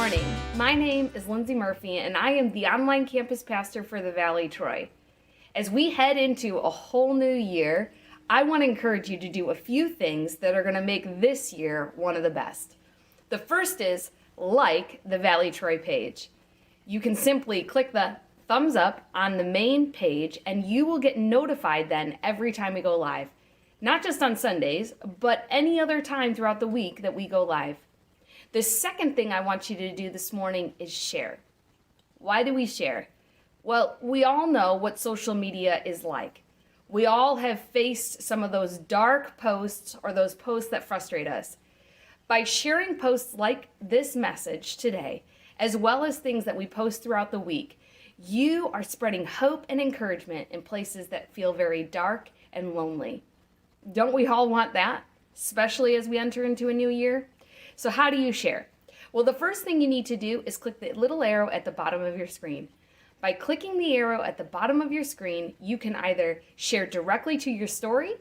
morning. My name is Lindsay Murphy, and I am the online campus pastor for the Valley Troy. As we head into a whole new year, I want to encourage you to do a few things that are going to make this year one of the best. The first is like the Valley Troy page. You can simply click the thumbs up on the main page, and you will get notified then every time we go live. Not just on Sundays, but any other time throughout the week that we go live. The second thing I want you to do this morning is share. Why do we share? Well, we all know what social media is like. We all have faced some of those dark posts or those posts that frustrate us. By sharing posts like this message today, as well as things that we post throughout the week, you are spreading hope and encouragement in places that feel very dark and lonely. Don't we all want that, especially as we enter into a new year? So how do you share? Well, the first thing you need to do is click the little arrow at the bottom of your screen. By clicking the arrow at the bottom of your screen, you can either share directly to your story,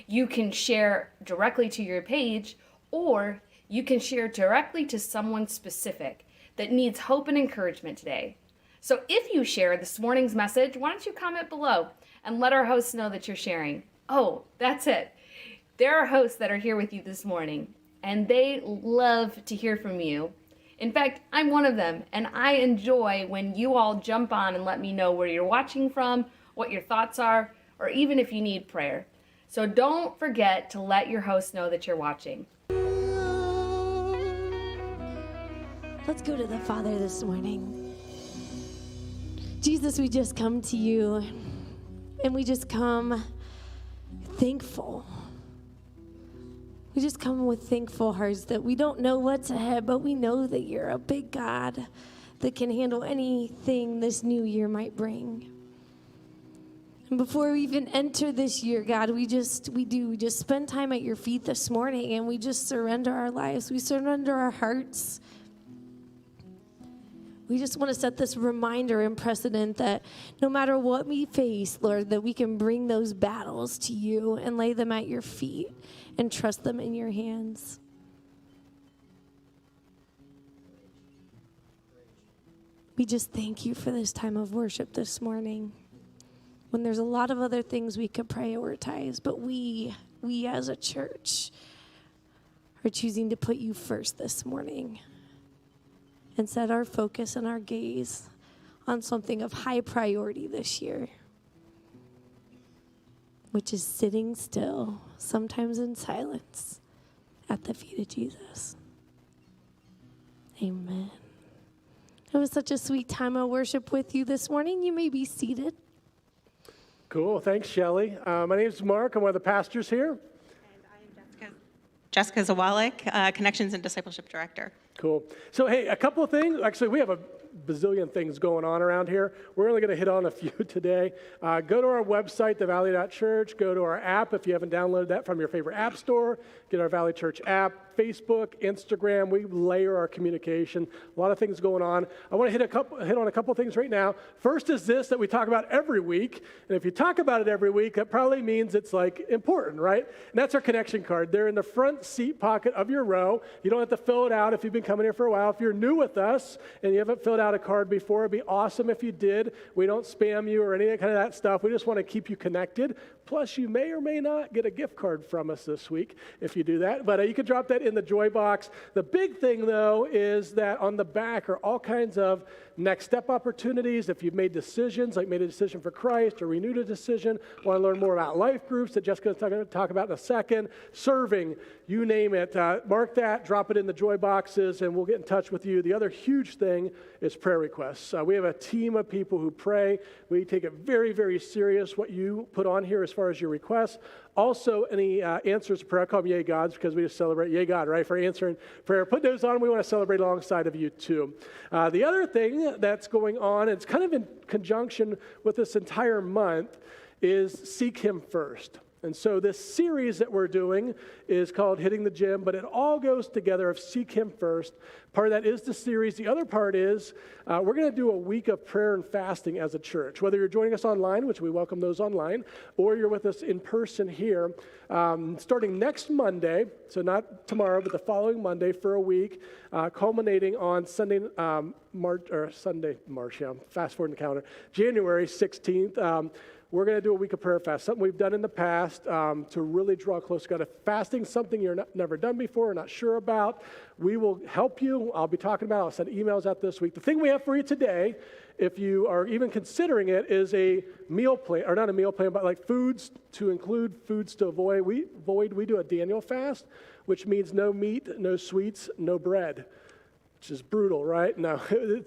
you can share directly to your page, or you can share directly to someone specific that needs hope and encouragement today. So if you share this morning's message, why don't you comment below and let our hosts know that you're sharing. Oh, that's it. There are hosts that are here with you this morning, and they love to hear from you. In fact, I'm one of them, and I enjoy when you all jump on and let me know where you're watching from, what your thoughts are, or even if you need prayer. So don't forget to let your host know that you're watching. Let's go to the Father this morning. Jesus, we just come to you, and we just come thankful. We just come with thankful hearts that we don't know what's ahead, but we know that you're a big God that can handle anything this new year might bring. And before we even enter this year, God, we just spend time at your feet this morning, and we just surrender our lives. We surrender our hearts. We just want to set this reminder and precedent that no matter what we face, Lord, that we can bring those battles to you and lay them at your feet and trust them in your hands. We just thank you for this time of worship this morning, when there's a lot of other things we could prioritize, but we as a church are choosing to put you first this morning and set our focus and our gaze on something of high priority this year, which is sitting still, sometimes in silence, at the feet of Jesus. Amen. It was such a sweet time of worship with you this morning. You may be seated. Cool. Thanks, Shelly. My name is Mark. I'm one of the pastors here. And I am Jessica Zawalik, Connections and Discipleship Director. Cool. So, hey, a couple of things. Actually, we have a bazillion things going on around here. We're only going to hit on a few today. Go to our website, thevalley.church. Go to our app if you haven't downloaded that from your favorite app store. Get our Valley Church app. Facebook, Instagram, we layer our communication. A lot of things going on. I want to hit on a couple things right now. First is this that we talk about every week. And if you talk about it every week, that probably means it's like important, right? And that's our connection card. They're in the front seat pocket of your row. You don't have to fill it out if you've been coming here for a while. If you're new with us and you haven't filled out a card before, it'd be awesome if you did. We don't spam you or any kind of that stuff. We just want to keep you connected. Plus, you may or may not get a gift card from us this week if you do that. But you can drop that in the Joy box. The big thing, though, is that on the back are all kinds of next step opportunities. If you've made decisions, like made a decision for Christ or renewed a decision, want to learn more about life groups that Jessica's going to talk about in a second, serving, you name it. Mark that, drop it in the Joy boxes, and we'll get in touch with you. The other huge thing is prayer requests. We have a team of people who pray. We take it very, very serious what you put on here as far as your requests. Also, any answers to prayer, I call them Yay Gods because we just celebrate Yay God, right, for answering prayer. Put those on. We want to celebrate alongside of you, too. The other thing that's going on, it's kind of in conjunction with this entire month, is seek Him first. And so this series that we're doing is called Hitting the Gym, but it all goes together of Seek Him First. Part of that is the series. The other part is we're going to do a week of prayer and fasting as a church. Whether you're joining us online, which we welcome those online, or you're with us in person here, starting next Monday, so not tomorrow, but the following Monday for a week, culminating on Sunday, fast forward in the calendar, January 16th. We're going to do a week of prayer fast, something we've done in the past to really draw close to God. If fasting something you're never done before or not sure about, we will help you. I'll be talking about it. I'll send emails out this week. The thing we have for you today, if you are even considering it, is a meal plan, or not a meal plan, but like foods to include, foods to avoid. We do a Daniel fast, which means no meat, no sweets, no bread, which is brutal, right? No,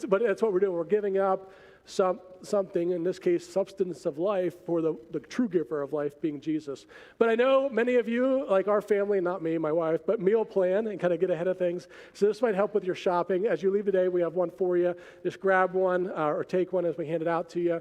but that's what we're doing. We're giving up something, in this case, substance of life, for the true giver of life being Jesus. But I know many of you, like our family, not me, my wife, but meal plan and kind of get ahead of things. So this might help with your shopping. As you leave today, we have one for you. Just grab one or take one as we hand it out to you.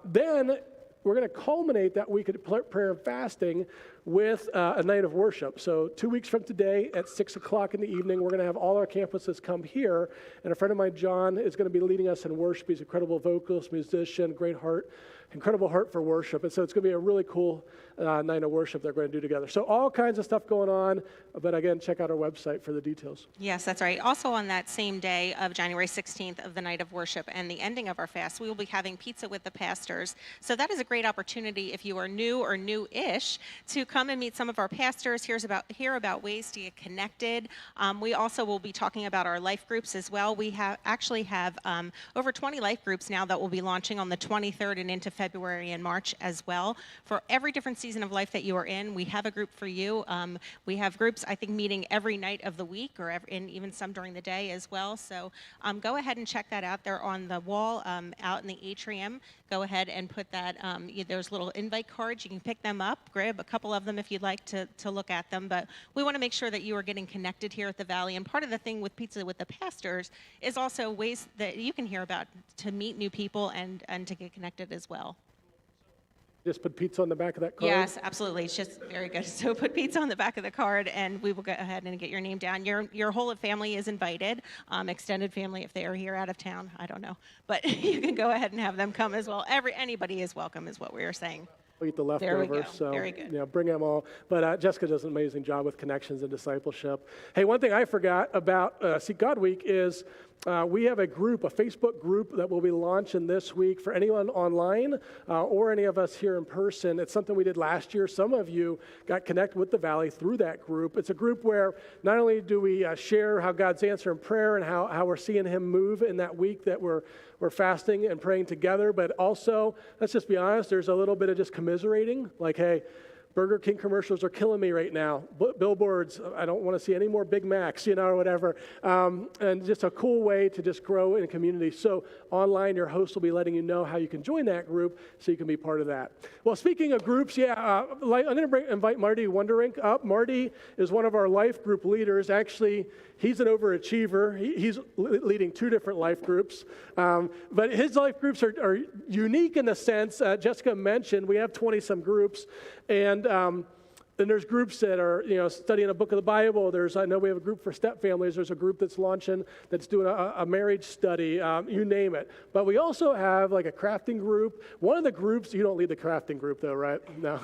Then we're going to culminate that week of prayer and fasting with a night of worship. So 2 weeks from today at 6 o'clock in the evening, we're going to have all our campuses come here. And a friend of mine, John, is going to be leading us in worship. He's an incredible vocalist, musician, great heart, incredible heart for worship. And so it's going to be a really cool night of worship they're going to do together. So all kinds of stuff going on. But again, check out our website for the details. Yes, that's right. Also on that same day of January 16th of the night of worship and the ending of our fast, we will be having pizza with the pastors. So that is a great opportunity if you are new or new-ish to come and meet some of our pastors, hear about ways to get connected. We also will be talking about our life groups as well. We actually have over 20 life groups now that will be launching on the 23rd and into February and March as well. For every different season of life that you are in, we have a group for you. We have groups, I think, meeting every night of the week and even some during the day as well. So go ahead and check that out. They're on the wall out in the atrium. Go ahead and put that, there's little invite cards. You can pick them up, grab a couple of them if you'd like to look at them. But we want to make sure that you are getting connected here at the Valley. And part of the thing with Pizza with the Pastors is also ways that you can hear about to meet new people and to get connected as well. Just put pizza on the back of that card? Yes, absolutely. It's just very good. So put pizza on the back of the card, and we will go ahead and get your name down. Your whole family is invited, extended family if they are here out of town. I don't know. But you can go ahead and have them come as well. Anybody is welcome is what we are saying. We'll eat the leftovers. There we go. So, Very good. Yeah, bring them all. But Jessica does an amazing job with connections and discipleship. Hey, one thing I forgot about Seek God Week is we have a Facebook group that we'll be launching this week for anyone online or any of us here in person. It's something we did last year. Some of you got connected with the Valley through that group. It's a group where not only do we share how God's answering prayer and how we're seeing Him move in that week that we're fasting and praying together, but also, let's just be honest, there's a little bit of just commiserating, like, hey, Burger King commercials are killing me right now. Billboards, I don't want to see any more Big Macs, or whatever. And just a cool way to just grow in a community. So online, your host will be letting you know how you can join that group so you can be part of that. Well, speaking of groups, I'm going to invite Marty Wonderink up. Marty is one of our life group leaders. Actually, he's an overachiever. He's leading 2 different life groups. But his life groups are unique in the sense, Jessica mentioned, we have 20-some groups. And then there's groups that are, studying a book of the Bible. I know we have a group for step families. There's a group that's launching, that's doing a marriage study, you name it. But we also have like a crafting group. One of the groups, you don't lead the crafting group though, right? No.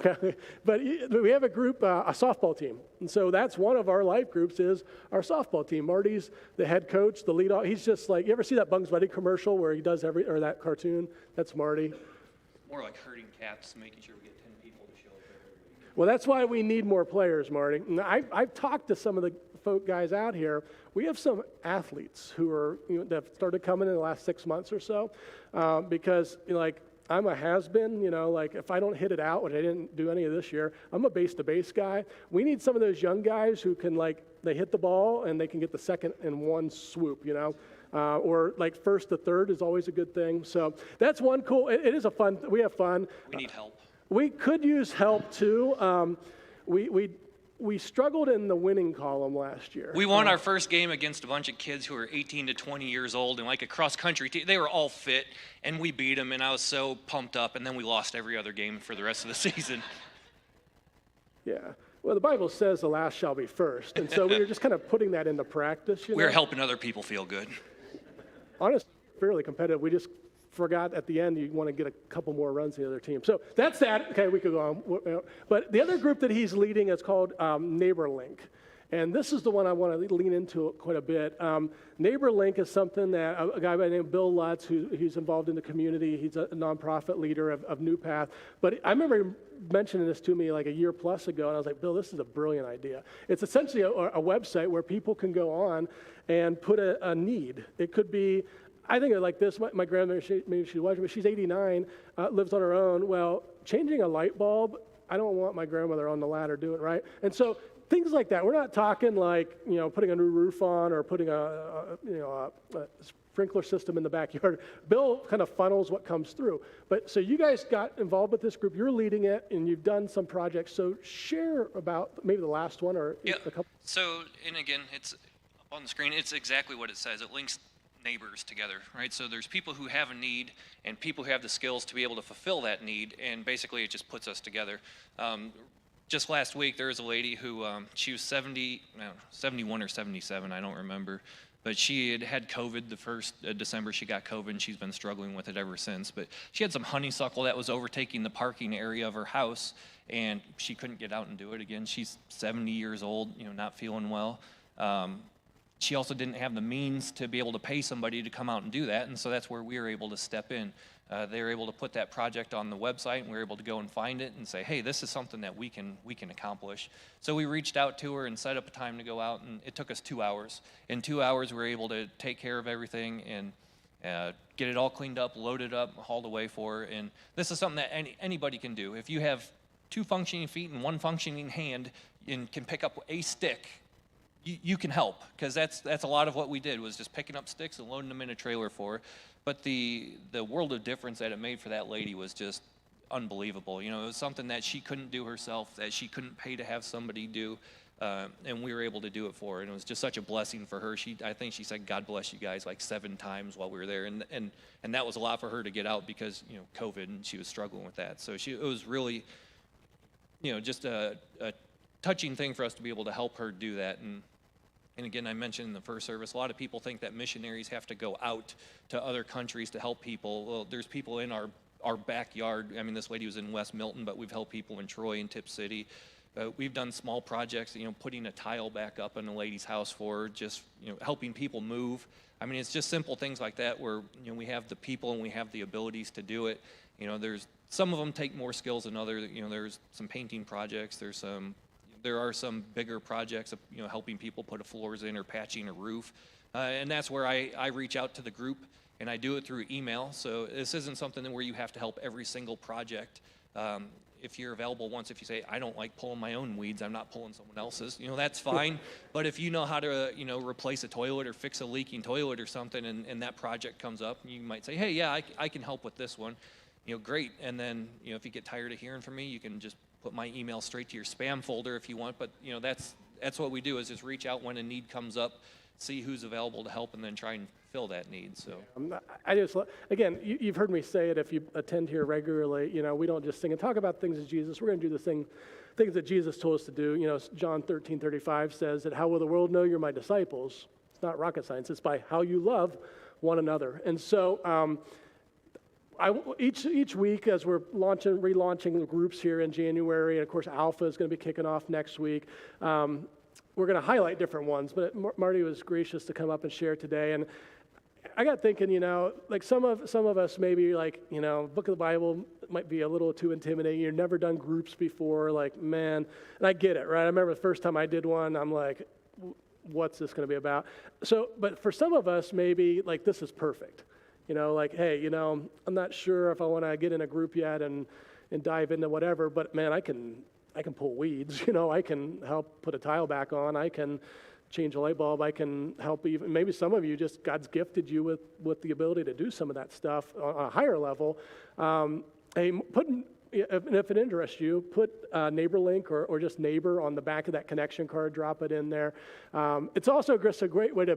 But we have a group, a softball team. And so that's one of our life groups is our softball team. Marty's the head coach, the lead. He's just like, you ever see that Bugs Bunny commercial where he does or that cartoon? That's Marty. More like herding cats, making sure we get 10 people to show up every week. Well, that's why we need more players, Marty. And I've talked to some of the guys out here. We have some athletes who are that have started coming in the last 6 months or so because I'm a has-been, if I don't hit it out, which I didn't do any of this year, I'm a base-to-base guy. We need some of those young guys who can, they hit the ball and they can get the second in one swoop, or first to third is always a good thing. So that's one cool, it is we have fun. We need help. We could use help too. We struggled in the winning column last year. We won our first game against a bunch of kids who were 18 to 20 years old and a cross-country team. They were all fit, and we beat them, and I was so pumped up, and then we lost every other game for the rest of the season. Yeah. Well, the Bible says the last shall be first. And so we were just kind of putting that into practice. We're helping other people feel good. Honestly, fairly competitive. We just forgot at the end you want to get a couple more runs than the other team. So that's that. Okay, we could go on. But the other group that he's leading is called Neighbor Link. And this is the one I want to lean into quite a bit. Neighbor Link is something that a guy by the name of Bill Lutz, who's involved in the community, he's a nonprofit leader of New Path. But I remember him mentioning this to me like a year plus ago, and I was like, Bill, this is a brilliant idea. It's essentially a website where people can go on and put a need. It could be, I think of it like this, my grandmother, maybe she's watching, but she's 89, lives on her own. Well, changing a light bulb, I don't want my grandmother on the ladder doing it, right? And so things like that. We're not talking like, putting a new roof on or putting a sprinkler system in the backyard. Bill kind of funnels what comes through. But so you guys got involved with this group. You're leading it, and you've done some projects. So share about maybe the last one or a couple. So, and again, it's up on the screen. It's exactly what it says. It links neighbors together, right? So there's people who have a need and people who have the skills to be able to fulfill that need, and basically it just puts us together. Just last week, there was a lady who, she was 71 or 77, I don't remember, but she had COVID the first December. She got COVID, and she's been struggling with it ever since. But she had some honeysuckle that was overtaking the parking area of her house, and she couldn't get out and do it again. She's 70 years old, not feeling well. She also didn't have the means to be able to pay somebody to come out and do that, and so that's where we were able to step in. They were able to put that project on the website, and we were able to go and find it and say, hey, this is something that we can accomplish. So we reached out to her and set up a time to go out, and it took us 2 hours. In 2 hours, we were able to take care of everything and get it all cleaned up, loaded up, hauled away for her. And this is something that anybody can do. If you have 2 functioning feet and 1 functioning hand and can pick up a stick, you can help, because that's a lot of what we did, was just picking up sticks and loading them in a trailer for her. But the world of difference that it made for that lady was just unbelievable. It was something that she couldn't do herself, that she couldn't pay to have somebody do, and we were able to do it for her. And it was just such a blessing for her. I think she said, God bless you guys, like 7 times while we were there. And that was a lot for her to get out because, COVID, and she was struggling with that. So it was really, just a touching thing for us to be able to help her do that. And again, I mentioned in the first service, a lot of people think that missionaries have to go out to other countries to help people. Well, there's people in our backyard. I mean, this lady was in West Milton, but we've helped people in Troy and Tip City. We've done small projects, putting a tile back up in a lady's house for her, just, helping people move. I mean, it's just simple things like that where, we have the people and we have the abilities to do it. There's some of them take more skills than others. There's some painting projects. There are some bigger projects of, helping people put floors in or patching a roof. And that's where I reach out to the group, and I do it through email. So this isn't something where you have to help every single project. If you're available once, if you say, I don't like pulling my own weeds, I'm not pulling someone else's, that's fine. But if you know how to, replace a toilet or fix a leaking toilet or something, and that project comes up, you might say, hey, yeah, I can help with this one. Great. And then, if you get tired of hearing from me, you can just put my email straight to your spam folder if you want. But, that's what we do, is just reach out when a need comes up, see who's available to help, and then try and fill that need. So Again, you've heard me say it if you attend here regularly. We don't just sing and talk about things of Jesus. We're going to do things that Jesus told us to do. John 13:35 says that, how will the world know you're my disciples? It's not rocket science. It's by how you love one another. And so each week, as we're relaunching the groups here in January, and of course Alpha is going to be kicking off next week, we're going to highlight different ones. But Marty was gracious to come up and share today, and I got thinking, like some of us maybe, like, book of the Bible might be a little too intimidating. You've never done groups before, like, man, and I get it, right? I remember the first time I did one, I'm like, what's this going to be about? So, but for some of us, maybe like this is perfect. Like, hey, I'm not sure if I want to get in a group yet and dive into whatever, but man, I can pull weeds, I can help put a tile back on, I can change a light bulb, I can help even, maybe some of you just, God's gifted you with the ability to do some of that stuff on a higher level. Hey, if it interests you, put Neighbor Link or just Neighbor on the back of that connection card, drop it in there. It's also just a great way to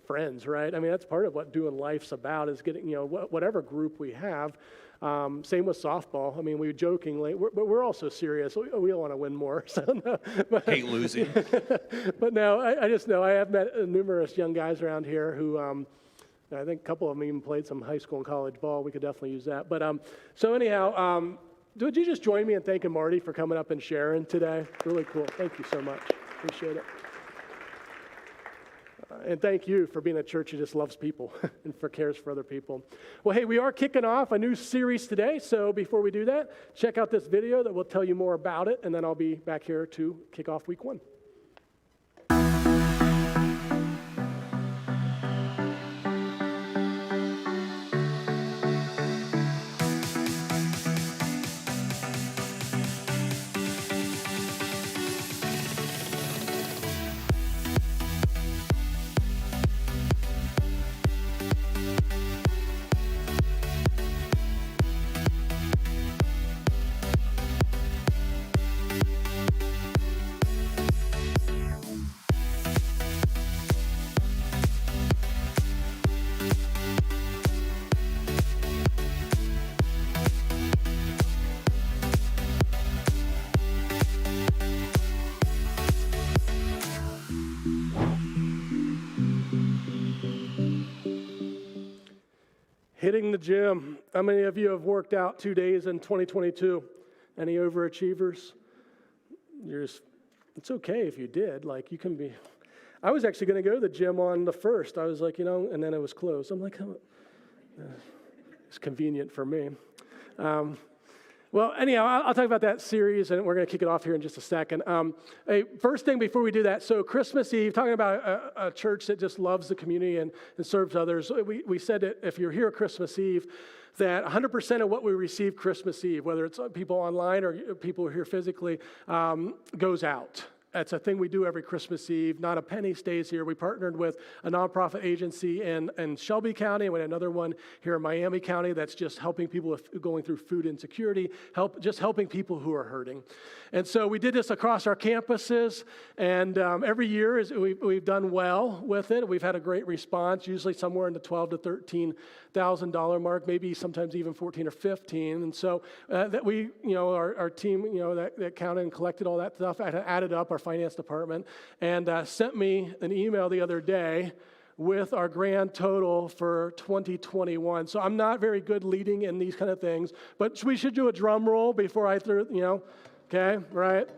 friends, right? I mean, that's part of what doing life's about, is getting, whatever group we have. Same with softball. I mean, we jokingly, but we're also serious. We all want to win more. So no, Hate losing. but no, I just know I have met numerous young guys around here who, I think a couple of them even played some high school and college ball. We could definitely use that. But so anyhow, would you just join me in thanking Marty for coming up and sharing today? Really cool. Thank you so much. Appreciate it. And thank you for being a church that just loves people and cares for other people. Well, hey, we are kicking off a new series today. So before we do that, check out this video that will tell you more about it. And then I'll be back here to kick off week 1. Hitting the gym. How many of you have worked out 2 days in 2022? Any overachievers? It's okay if you did. Like, you can be. I was actually going to go to the gym on the 1st. I was like, and then it was closed. I'm like, it's convenient for me. Well, anyhow, I'll talk about that series, and we're going to kick it off here in just a second. Hey, first thing before we do that, so Christmas Eve, talking about a church that just loves the community and serves others. We said that if you're here Christmas Eve, that 100% of what we receive Christmas Eve, whether it's people online or people who are here physically, goes out. That's a thing we do every Christmas Eve. Not a penny stays here. We partnered with a nonprofit agency in Shelby County, and we had another one here in Miami County that's just helping people with going through food insecurity, just helping people who are hurting. And so we did this across our campuses, and every year we've done well with it. We've had a great response, usually somewhere in the $12,000 to $13,000 mark, maybe sometimes even 14 or 15. And so that we, our team, that counted and collected all that stuff, added up our finance department, and sent me an email the other day with our grand total for 2021. So I'm not very good leading in these kind of things, but we should do a drum roll before I throw, okay, right?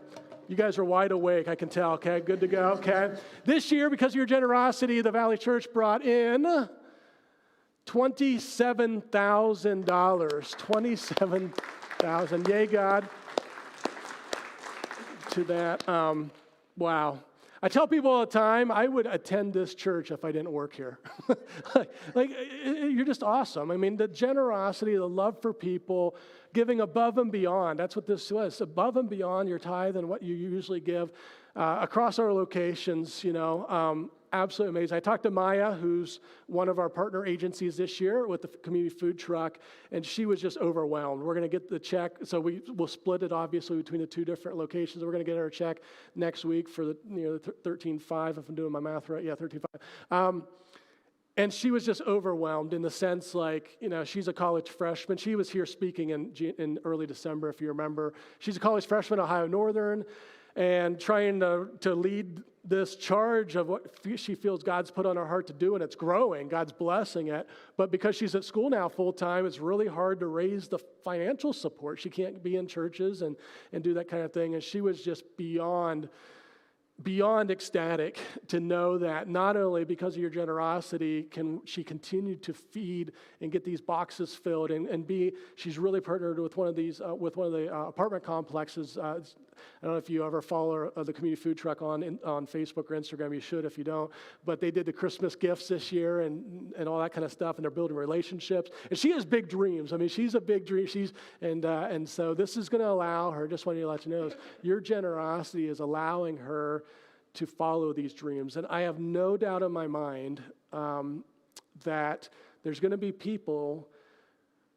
You guys are wide awake, I can tell, okay, good to go, okay? This year, because of your generosity, the Valley Church brought in $27,000, $27,000, yay God, to that. Wow. I tell people all the time, I would attend this church if I didn't work here. You're just awesome. I mean, the generosity, the love for people, giving above and beyond. That's what this was, above and beyond your tithe and what you usually give across our locations, absolutely amazing. I talked to Maya, who's one of our partner agencies this year with the community food truck, and she was just overwhelmed. We're going to get the check, so we'll split it obviously between the 2 different locations. We're going to get our check next week for the 13.5, if I'm doing my math right. Yeah, 13.5. And she was just overwhelmed in the sense, she's a college freshman. She was here speaking in early December, if you remember. She's a college freshman at Ohio Northern, and trying to lead this charge of what she feels God's put on her heart to do, and it's growing. God's blessing it. But because she's at school now full time, it's really hard to raise the financial support. She can't be in churches and do that kind of thing. And she was just beyond ecstatic to know that not only because of your generosity can she continue to feed and get these boxes filled, and she's really partnered with one of these with one of the apartment complexes. I don't know if you ever follow the community food truck on Facebook or Instagram. You should if you don't. But they did the Christmas gifts this year and all that kind of stuff, and they're building relationships. And she has big dreams. I mean, she's a big dream. And so this is going to allow her. Just wanted to let you know, your generosity is allowing her to follow these dreams. And I have no doubt in my mind that there's going to be people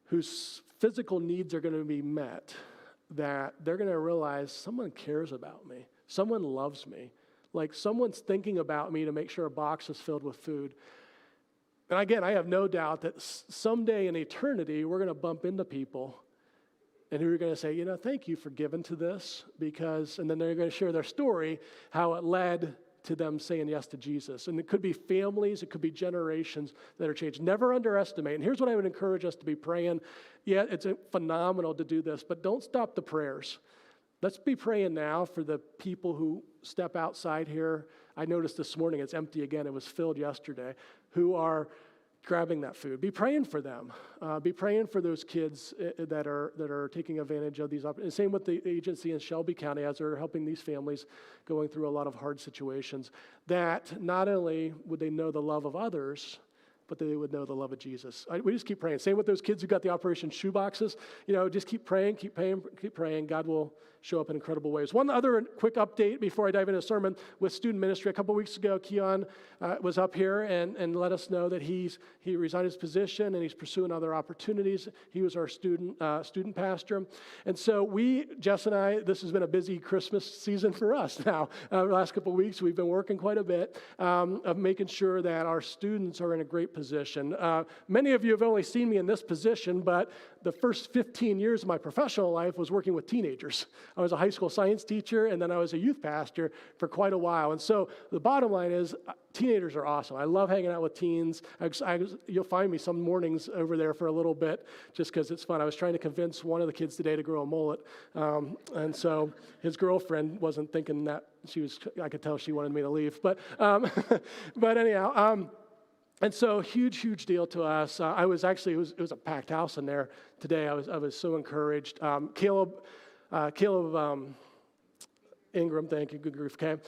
whose physical needs are going to be met, that they're going to realize someone cares about me. Someone loves me. Like someone's thinking about me to make sure a box is filled with food. And again, I have no doubt that someday in eternity, we're going to bump into people and who are going to say, thank you for giving to this, and then they're going to share their story, how it led to them saying yes to Jesus. And it could be families, it could be generations that are changed. Never underestimate. And here's what I would encourage us to be praying. Yeah, it's phenomenal to do this, but don't stop the prayers. Let's be praying now for the people who step outside here. I noticed this morning it's empty again. It was filled yesterday. Who are grabbing that food. Be praying for them. Be praying for those kids that are taking advantage of these opportunities. Same with the agency in Shelby County as they're helping these families going through a lot of hard situations. That not only would they know the love of others, but they would know the love of Jesus. We just keep praying. Same with those kids who got the Operation Shoe Boxes. Just keep praying, keep praying, keep praying. God will show up in incredible ways. One other quick update before I dive into the sermon with student ministry. A couple weeks ago, Keon was up here and let us know that he resigned his position and he's pursuing other opportunities. He was our student pastor. And so Jess and I, this has been a busy Christmas season for us now. The last couple of weeks, we've been working quite a bit of making sure that our students are in a great position. Many of you have only seen me in this position, but the first 15 years of my professional life was working with teenagers. I was a high school science teacher, and then I was a youth pastor for quite a while. And so the bottom line is teenagers are awesome. I love hanging out with teens. You'll find me some mornings over there for a little bit just because it's fun. I was trying to convince one of the kids today to grow a mullet, and so his girlfriend wasn't thinking that I could tell she wanted me to leave. But anyhow, and so huge deal to us. It was a packed house in there today. I was so encouraged. Caleb Ingram, thank you, good grief, okay,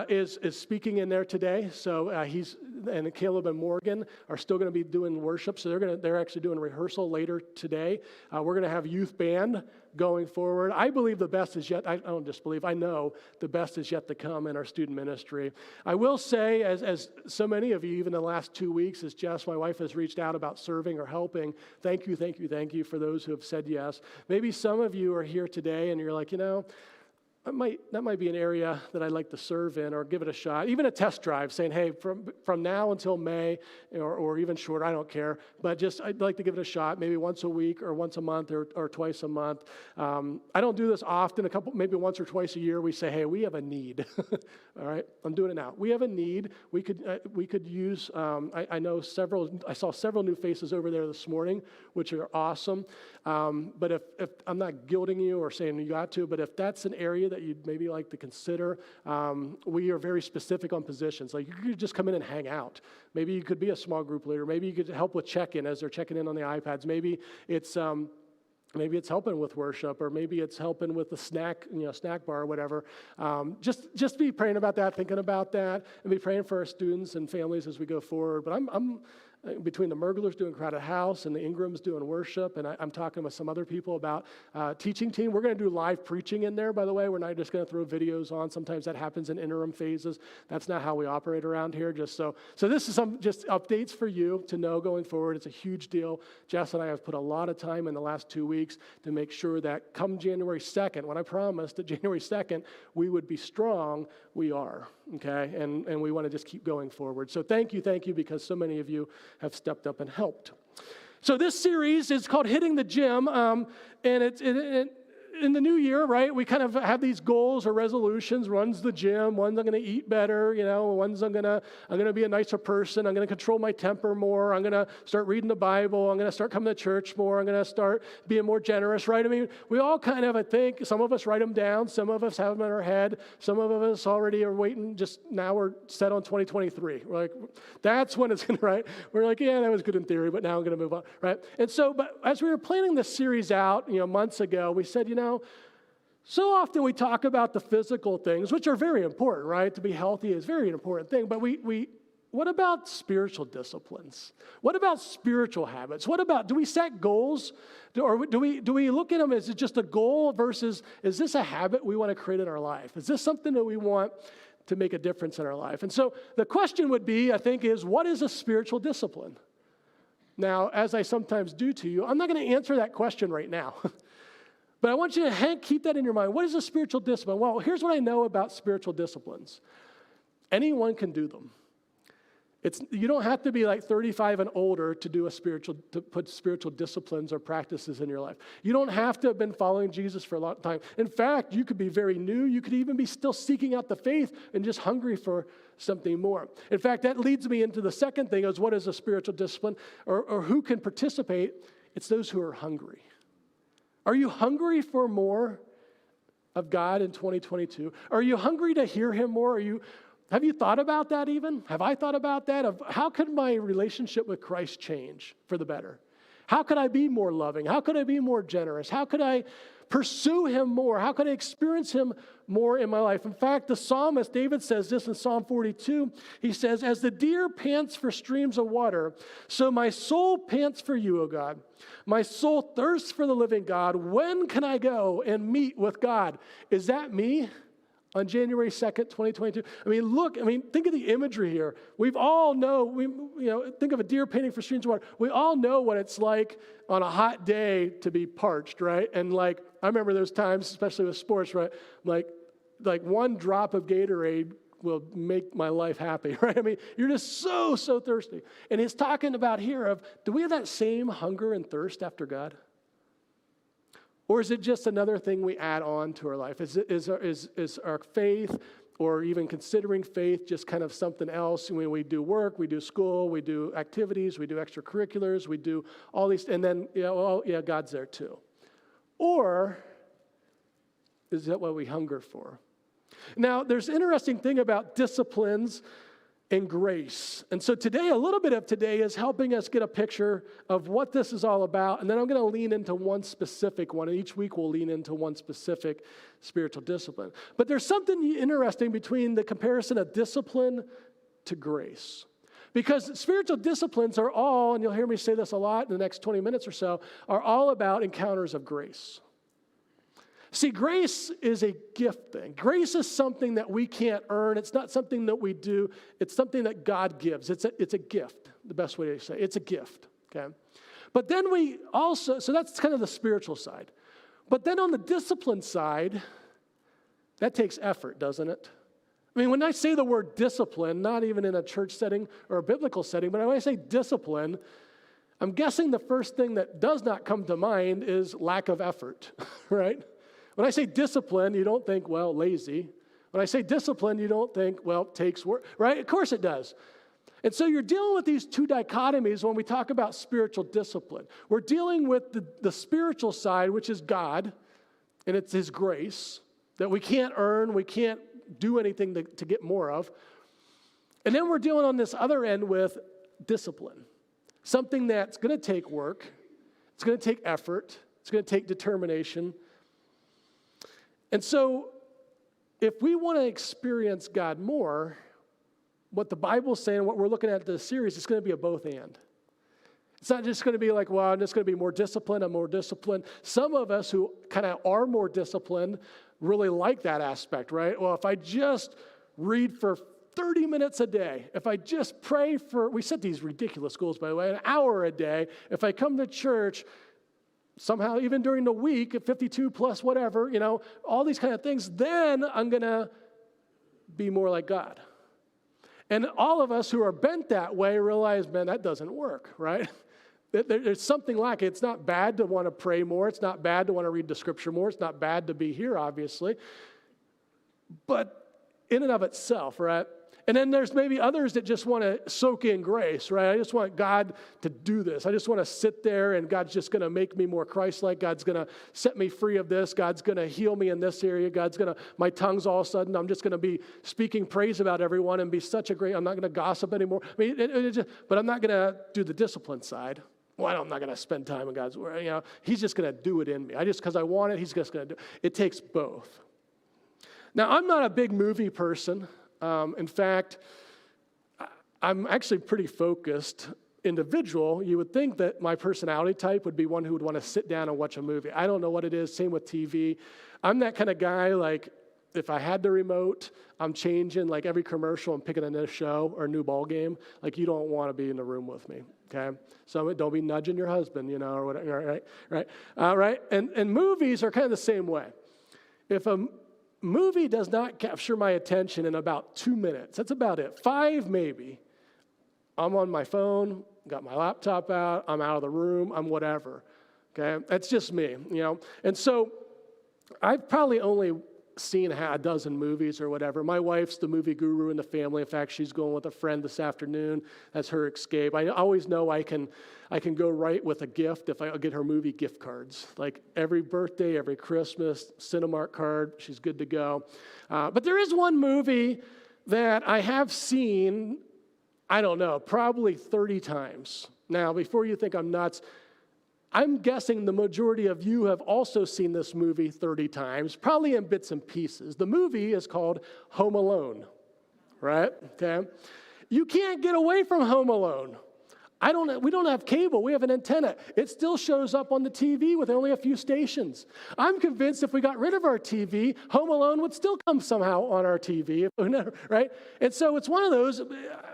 is speaking in there today. So and Caleb and Morgan are still going to be doing worship. So they're actually doing rehearsal later today. We're going to have youth band going forward. I believe the best is yet. I don't just believe. I know the best is yet to come in our student ministry. I will say, as so many of you, even the last 2 weeks, as Jess, my wife, has reached out about serving or helping. Thank you for those who have said yes. Maybe some of you are here today and you're like, that might be an area that I'd like to serve in or give it a shot. Even a test drive saying, hey, from now until May or even shorter, I don't care. But just I'd like to give it a shot, maybe once a week or once a month or twice a month. I don't do this often. Maybe once or twice a year we say, hey, we have a need. All right, I'm doing it now. We have a need. We could use, I saw several new faces over there this morning, which are awesome. But if I'm not guilting you or saying you got to, but if that's an area that you'd maybe like to consider, we are very specific on positions. Like you could just come in and hang out. Maybe you could be a small group leader. Maybe you could help with check-in as they're checking in on the iPads. Maybe it's helping with worship, or maybe it's helping with the snack bar or whatever. Just be praying about that, thinking about that, and be praying for our students and families as we go forward. But I'm between the Merglers doing Crowded House and the Ingrams doing worship, and I'm talking with some other people about teaching team. We're going to do live preaching in there, by the way. We're not just going to throw videos on. Sometimes that happens in interim phases. That's not how we operate around here. So this is some just updates for you to know going forward. It's a huge deal. Jess and I have put a lot of time in the last 2 weeks to make sure that come January 2nd, when I promised that January 2nd we would be strong, we are, okay? And we want to just keep going forward. So thank you, because so many of you have stepped up and helped. So this series is called Hitting the Gym, and it's in the new year, right? We kind of have these goals or resolutions. One's the gym. One's I'm going to eat better. One's I'm going to be a nicer person. I'm going to control my temper more. I'm going to start reading the Bible. I'm going to start coming to church more. I'm going to start being more generous, right? I mean, we all kind of, I think, some of us write them down. Some of us have them in our head. Some of us already are waiting. Just now we're set on 2023. We're like, that's when it's going to, right? We're like, yeah, that was good in theory, but now I'm going to move on, right? And so, but as we were planning this series out, months ago, we said, so often we talk about the physical things, which are very important, right? To be healthy is a very important thing. But what about spiritual disciplines? What about spiritual habits? Do we set goals? Or do we look at them as just a goal versus, is this a habit we want to create in our life? Is this something that we want to make a difference in our life? And so the question would be, I think, is what is a spiritual discipline? Now, as I sometimes do to you, I'm not going to answer that question right now. But I want you to keep that in your mind. What is a spiritual discipline? Well, here's what I know about spiritual disciplines. Anyone can do them. You don't have to be like 35 and older to put spiritual disciplines or practices in your life. You don't have to have been following Jesus for a long time. In fact, you could be very new. You could even be still seeking out the faith and just hungry for something more. In fact, that leads me into the second thing is what is a spiritual discipline or who can participate? It's those who are hungry. Are you hungry for more of God in 2022? Are you hungry to hear him more? Have you thought about that even? Have I thought about that? Of how could my relationship with Christ change for the better? How could I be more loving? How could I be more generous? How could I pursue him more? How could I experience him more in my life? In fact, the psalmist, David says this in Psalm 42. He says, as the deer pants for streams of water, so my soul pants for you, O God. My soul thirsts for the living God. When can I go and meet with God? Is that me? On January 2nd, 2022. Think of the imagery here. We've all think of a deer panting for streams of water. We all know what it's like on a hot day to be parched, right? And I remember those times, especially with sports, right? Like one drop of Gatorade will make my life happy, right? You're just so thirsty. And he's talking about here do we have that same hunger and thirst after God? Or is it just another thing we add on to our life? Is our faith or even considering faith just kind of something else? When we do work, we do school, we do activities, we do extracurriculars, we do all these, and then, God's there too. Or is that what we hunger for? Now, there's an interesting thing about disciplines and grace. And so today, a little bit of today is helping us get a picture of what this is all about. And then I'm going to lean into one specific one. And each week we'll lean into one specific spiritual discipline. But there's something interesting between the comparison of discipline to grace. Because spiritual disciplines are all, and you'll hear me say this a lot in the next 20 minutes or so, are all about encounters of grace. See, grace is a gift thing. Grace is something that we can't earn. It's not something that we do. It's something that God gives. It's a gift, the best way to say it. It's a gift, okay? But then so that's kind of the spiritual side. But then on the discipline side, that takes effort, doesn't it? When I say the word discipline, not even in a church setting or a biblical setting, but when I say discipline, I'm guessing the first thing that does not come to mind is lack of effort, right? When I say discipline, you don't think, well, lazy. When I say discipline, you don't think, well, takes work, right? Of course it does. And so you're dealing with these two dichotomies when we talk about spiritual discipline. We're dealing with the spiritual side, which is God, and it's his grace that we can't earn, we can't do anything to get more of. And then we're dealing on this other end with discipline, something that's going to take work, it's going to take effort, it's going to take determination. And so, if we want to experience God more, what the Bible's saying, what we're looking at in this series, it's going to be a both and. It's not just going to be like, well, I'm just going to be more disciplined, I'm more disciplined. Some of us who kind of are more disciplined really like that aspect, right? Well, if I just read for 30 minutes a day, if I just pray we set these ridiculous goals, by the way, an hour a day, if I come to church, somehow, even during the week, at 52 plus whatever, all these kind of things, then I'm going to be more like God. And all of us who are bent that way realize, man, that doesn't work, right? There's something like it. It's not bad to want to pray more. It's not bad to want to read the scripture more. It's not bad to be here, obviously. But in and of itself, right? And then there's maybe others that just want to soak in grace, right? I just want God to do this. I just want to sit there and God's just going to make me more Christ-like. God's going to set me free of this. God's going to heal me in this area. My tongue's all of a sudden, I'm just going to be speaking praise about everyone and be such a great, I'm not going to gossip anymore. But I'm not going to do the discipline side. Well, I'm not going to spend time in God's word. He's just going to do it in me. Because I want it, he's just going to do it. It takes both. Now, I'm not a big movie person. In fact, I'm actually pretty focused individual. You would think that my personality type would be one who would want to sit down and watch a movie. I don't know what it is. Same with TV. I'm that kind of guy, if I had the remote, I'm changing every commercial and picking a new show or a new ball game. You don't want to be in the room with me, okay? So don't be nudging your husband, or whatever, right? Right? And movies are kind of the same way. If a movie does not capture my attention in about 2 minutes, that's about it, 5 maybe, I'm on my phone, got my laptop out, I'm out of the room, I'm whatever. Okay, that's just me, And so I've probably only seen a dozen movies or whatever. My wife's the movie guru in the family. In fact, she's going with a friend this afternoon. That's her escape. I always know I can go right with a gift if I get her movie gift cards. Like every birthday, every Christmas, Cinemark card, she's good to go. But there is one movie that I have seen, I don't know, probably 30 times. Now, before you think I'm nuts, I'm guessing the majority of you have also seen this movie 30 times, probably in bits and pieces. The movie is called Home Alone, right? Okay. You can't get away from Home Alone. We don't have cable. We have an antenna. It still shows up on the TV with only a few stations. I'm convinced if we got rid of our TV, Home Alone would still come somehow on our TV, right? And so it's one of those,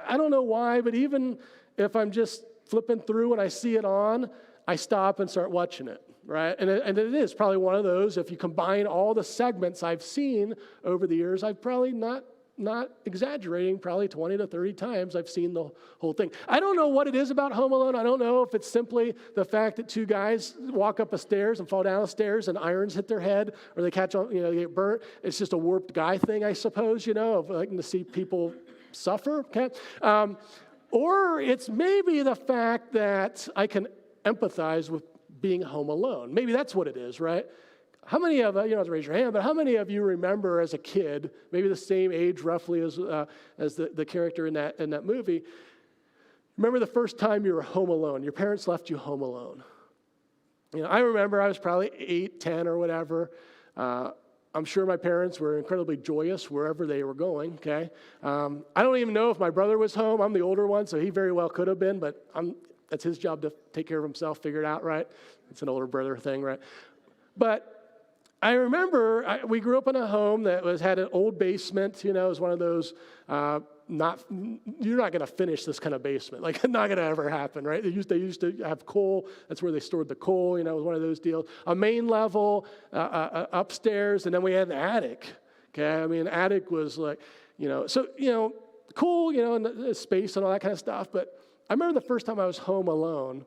I don't know why, but even if I'm just flipping through and I see it on, I stop and start watching it, right? And it is probably one of those, if you combine all the segments I've seen over the years, I've probably not exaggerating, probably 20 to 30 times I've seen the whole thing. I don't know what it is about Home Alone. I don't know if it's simply the fact that two guys walk up a stairs and fall down the stairs and irons hit their head, or they catch on, they get burnt. It's just a warped guy thing, I suppose, of liking to see people suffer, okay? Or it's maybe the fact that I can empathize with being home alone. Maybe that's what it is, right? How many of you don't have to raise your hand, but how many of you remember as a kid, maybe the same age roughly as the character in that movie, remember the first time you were home alone? Your parents left you home alone. I remember I was probably 8, 10 or whatever. I'm sure my parents were incredibly joyous wherever they were going, okay? I don't even know if my brother was home. I'm the older one, so he very well could have been, but that's his job to take care of himself, figure it out, right? It's an older brother thing, right? But I remember we grew up in a home that had an old basement. It was one of those, you're not going to finish this kind of basement. Like, not going to ever happen, right? They used to have coal. That's where they stored the coal. It was one of those deals. A main level, upstairs, and then we had an attic. Okay, I mean, attic was like, cool, and the space and all that kind of stuff, but I remember the first time I was home alone,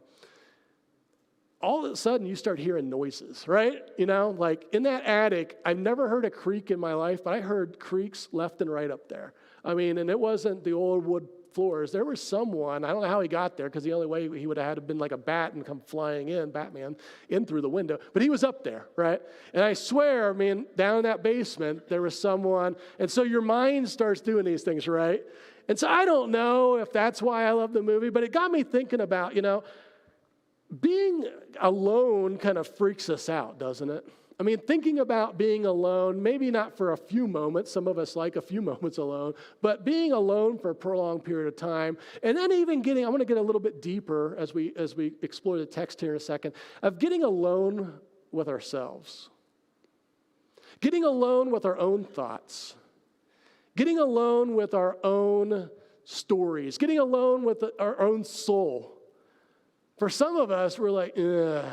all of a sudden you start hearing noises, right? Like in that attic, I've never heard a creak in my life, but I heard creaks left and right up there. I mean, and it wasn't the old wood floors. There was someone, I don't know how he got there, because the only way he would have had to been like a bat and come flying in, Batman, in through the window. But he was up there, right? And I swear, down in that basement, there was someone. And so your mind starts doing these things, right? And so I don't know if that's why I love the movie, but it got me thinking about, being alone kind of freaks us out, doesn't it? Thinking about being alone, maybe not for a few moments, some of us like a few moments alone, but being alone for a prolonged period of time, and then even I want to get a little bit deeper as we explore the text here in a second, of getting alone with ourselves. Getting alone with our own thoughts. Getting alone with our own stories. Getting alone with our own soul. For some of us, we're like, ugh,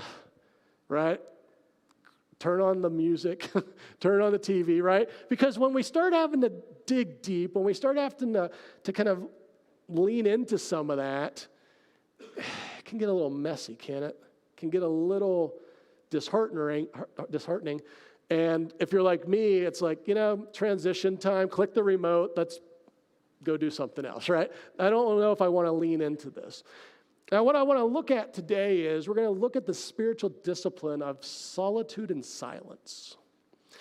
right? Turn on the music, turn on the TV, right? Because when we start having to dig deep, when we start having to kind of lean into some of that, it can get a little messy, can it? It can get a little disheartening. And if you're like me, it's like, transition time, click the remote, let's go do something else, right? I don't know if I want to lean into this. Now, what I want to look at today is we're going to look at the spiritual discipline of solitude and silence.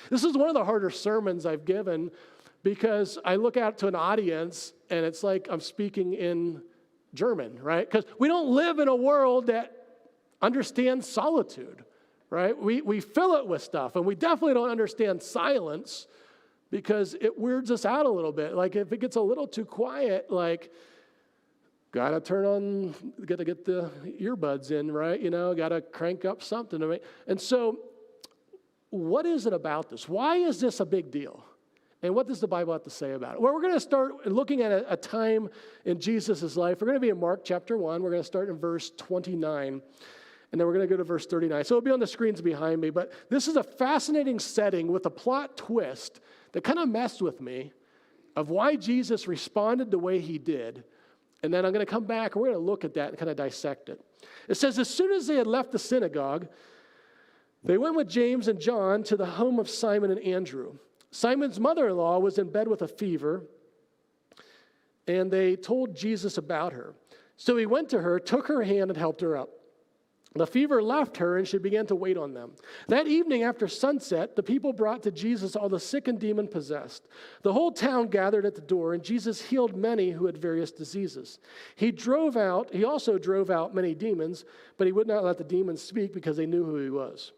This is one of the harder sermons I've given because I look out to an audience and it's like I'm speaking in German, right? Because we don't live in a world that understands solitude, right? We fill it with stuff, and we definitely don't understand silence because it weirds us out a little bit. Like if it gets a little too quiet, like, gotta get the earbuds in, right? Gotta crank up something. And so, what is it about this? Why is this a big deal? And what does the Bible have to say about it? Well, we're going to start looking at a time in Jesus' life. We're going to be in Mark chapter 1. We're going to start in verse 29. And then we're going to go to verse 39. So it'll be on the screens behind me. But this is a fascinating setting with a plot twist that kind of messed with me of why Jesus responded the way he did. And then I'm going to come back and we're going to look at that and kind of dissect it. It says, as soon as they had left the synagogue, they went with James and John to the home of Simon and Andrew. Simon's mother-in-law was in bed with a fever, and they told Jesus about her. So he went to her, took her hand, and helped her up. The fever left her, and she began to wait on them. That evening after sunset, the people brought to Jesus all the sick and demon-possessed. The whole town gathered at the door, and Jesus healed many who had various diseases. He also drove out many demons, but he would not let the demons speak because they knew who he was.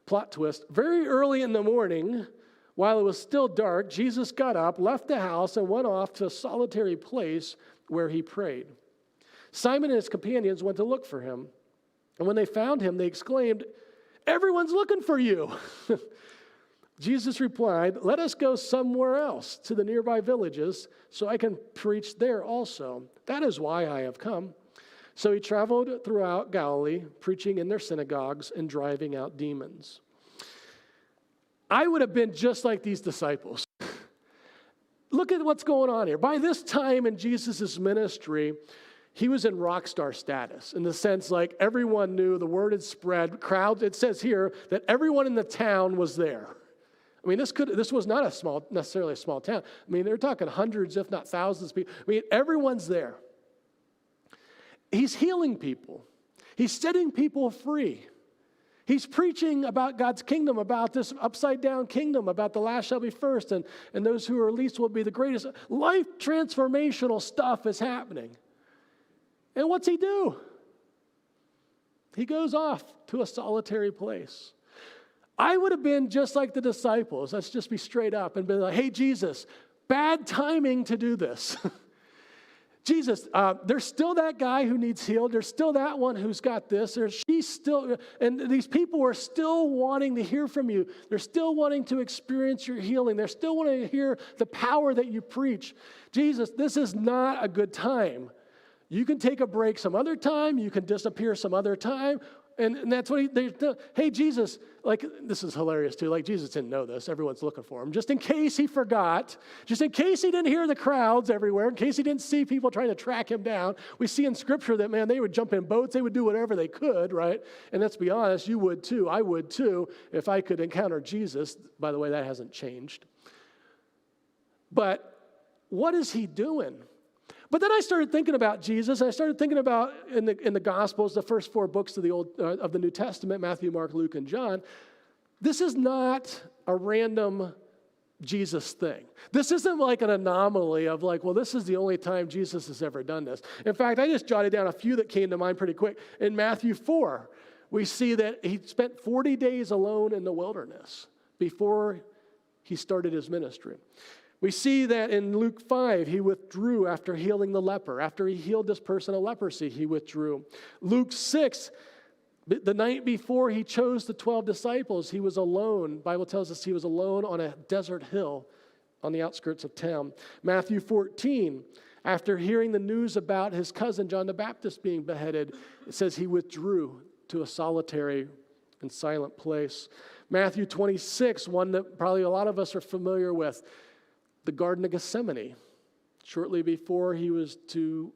Plot twist. Very early in the morning, while it was still dark, Jesus got up, left the house, and went off to a solitary place where he prayed. Simon and his companions went to look for him. And when they found him, they exclaimed, "Everyone's looking for you." Jesus replied, "Let us go somewhere else to the nearby villages so I can preach there also. That is why I have come." So he traveled throughout Galilee, preaching in their synagogues and driving out demons. I would have been just like these disciples. Look at what's going on here. By this time in Jesus' ministry, he was in rock star status in the sense like everyone knew, the word had spread, crowds, it says here that everyone in the town was there. I mean, this was not necessarily a small town. I mean, they're talking hundreds, if not thousands of people. I mean, everyone's there. He's healing people. He's setting people free. He's preaching about God's kingdom, about this upside down kingdom, about the last shall be first, and those who are least will be the greatest. Life transformational stuff is happening. And what's he do? He goes off to a solitary place. I would have been just like the disciples. Let's just be straight up and be like, "Hey, Jesus, bad timing to do this." Jesus, there's still that guy who needs healed. There's still that one who's got this. She's still, and these people are still wanting to hear from you. They're still wanting to experience your healing. They're still wanting to hear the power that you preach. Jesus, this is not a good time. You can take a break some other time. You can disappear some other time. And that's what hey, Jesus, like, this is hilarious too. Like, Jesus didn't know this. Everyone's looking for him. Just in case he forgot, just in case he didn't hear the crowds everywhere, in case he didn't see people trying to track him down. We see in Scripture that, man, they would jump in boats. They would do whatever they could, right? And let's be honest, you would too. I would too if I could encounter Jesus. By the way, that hasn't changed. But what is he doing? But then I started thinking about Jesus, and I started thinking about in the Gospels, the first four books of the New Testament, Matthew, Mark, Luke, and John. This is not a random Jesus thing. This isn't like an anomaly of like, well, this is the only time Jesus has ever done this. In fact, I just jotted down a few that came to mind pretty quick. In Matthew 4, we see that he spent 40 days alone in the wilderness before he started his ministry. We see that in Luke 5, he withdrew after healing the leper. After he healed this person of leprosy, he withdrew. Luke 6, the night before he chose the 12 disciples, he was alone. The Bible tells us he was alone on a desert hill on the outskirts of town. Matthew 14, after hearing the news about his cousin John the Baptist being beheaded, it says he withdrew to a solitary and silent place. Matthew 26, one that probably a lot of us are familiar with, the Garden of Gethsemane, shortly before he was to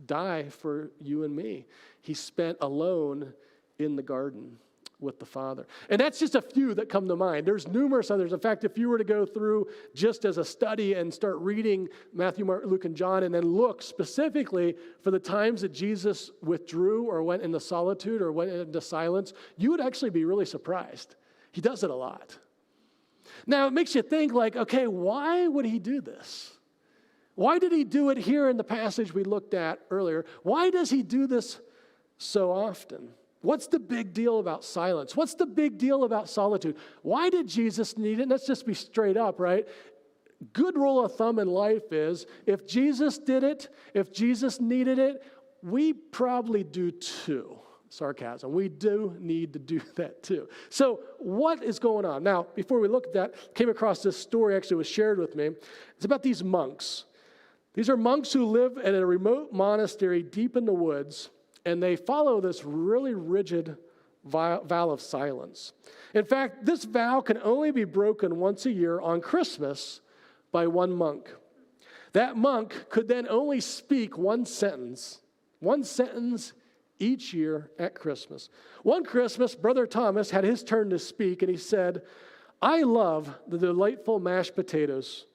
die for you and me. He spent alone in the garden with the Father. And that's just a few that come to mind. There's numerous others. In fact, if you were to go through just as a study and start reading Matthew, Mark, Luke, and John, and then look specifically for the times that Jesus withdrew or went into solitude or went into silence, you would actually be really surprised. He does it a lot. Now, it makes you think like, okay, why would he do this? Why did he do it here in the passage we looked at earlier? Why does he do this so often? What's the big deal about silence? What's the big deal about solitude? Why did Jesus need it? Let's just be straight up, right? Good rule of thumb in life is if Jesus did it, if Jesus needed it, we probably do too. Sarcasm. We do need to do that too. So what is going on? Now, before we look at that, came across this story, actually was shared with me. It's about these monks. These are monks who live at a remote monastery deep in the woods, and they follow this really rigid vow of silence. In fact, this vow can only be broken once a year on Christmas by one monk. That monk could then only speak one sentence each year at Christmas. One Christmas, Brother Thomas had his turn to speak, and he said, "I love the delightful mashed potatoes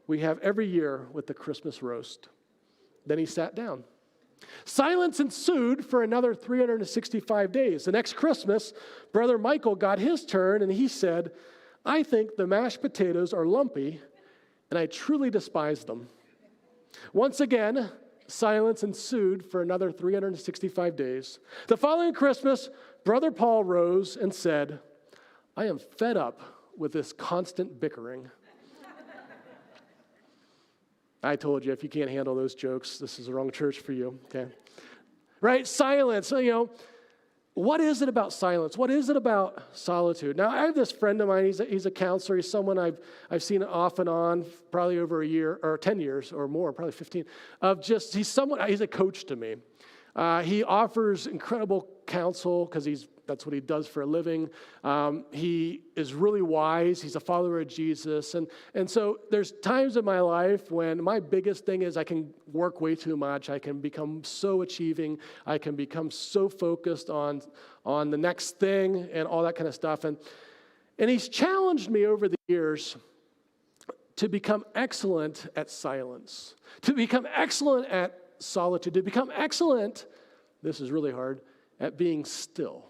we have every year with the Christmas roast." Then he sat down. Silence ensued for another 365 days. The next Christmas, Brother Michael got his turn, and he said, "I think the mashed potatoes are lumpy, and I truly despise them." Once again, silence ensued for another 365 days. The following Christmas, Brother Paul rose and said, "I am fed up with this constant bickering." I told you, if you can't handle those jokes, this is the wrong church for you, okay? Right? Silence, what is it about silence? What is it about solitude? Now, I have this friend of mine, he's a counselor. He's someone I've seen off and on, probably over a year, or 10 years or more, probably 15, he's a coach to me. He offers incredible counsel because that's what he does for a living. He is really wise. He's a follower of Jesus. And so there's times in my life when my biggest thing is I can work way too much. I can become so achieving. I can become so focused on the next thing and all that kind of stuff. And he's challenged me over the years to become excellent at silence, to become excellent at solitude, to become excellent, this is really hard, at being still.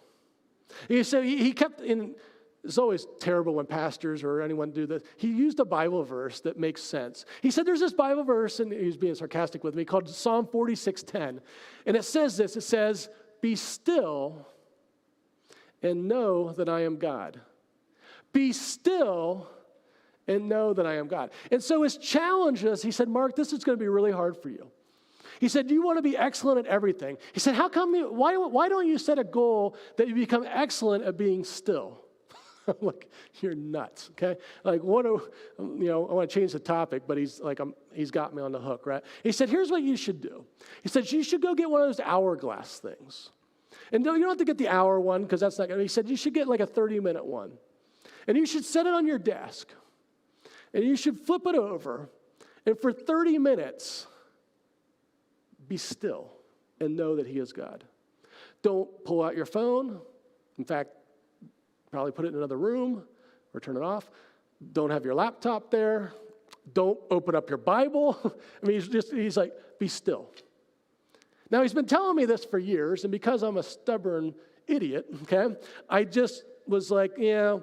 So he kept in, it's always terrible when pastors or anyone do this. He used a Bible verse that makes sense. He said there's this Bible verse, and he was being sarcastic with me, called Psalm 46:10. And it says this, it says, "Be still and know that I am God." Be still and know that I am God. And so his challenge is, he said, "Mark, this is going to be really hard for you." He said, "You want to be excellent at everything." He said, why don't you set a goal that you become excellent at being still?" I'm like, "You're nuts, okay?" Like, I want to change the topic, but he's got me on the hook, right? He said, "Here's what you should do." He said, "You should go get one of those hourglass things. And no, you don't have to get the hour one because that's not good." He said, "You should get like a 30-minute one. And you should set it on your desk. And you should flip it over. And for 30 minutes, be still and know that he is God. Don't pull out your phone. In fact, probably put it in another room or turn it off. Don't have your laptop there. Don't open up your Bible." I mean, he's like, "Be still." Now, he's been telling me this for years, and because I'm a stubborn idiot, okay, I just was like, yeah.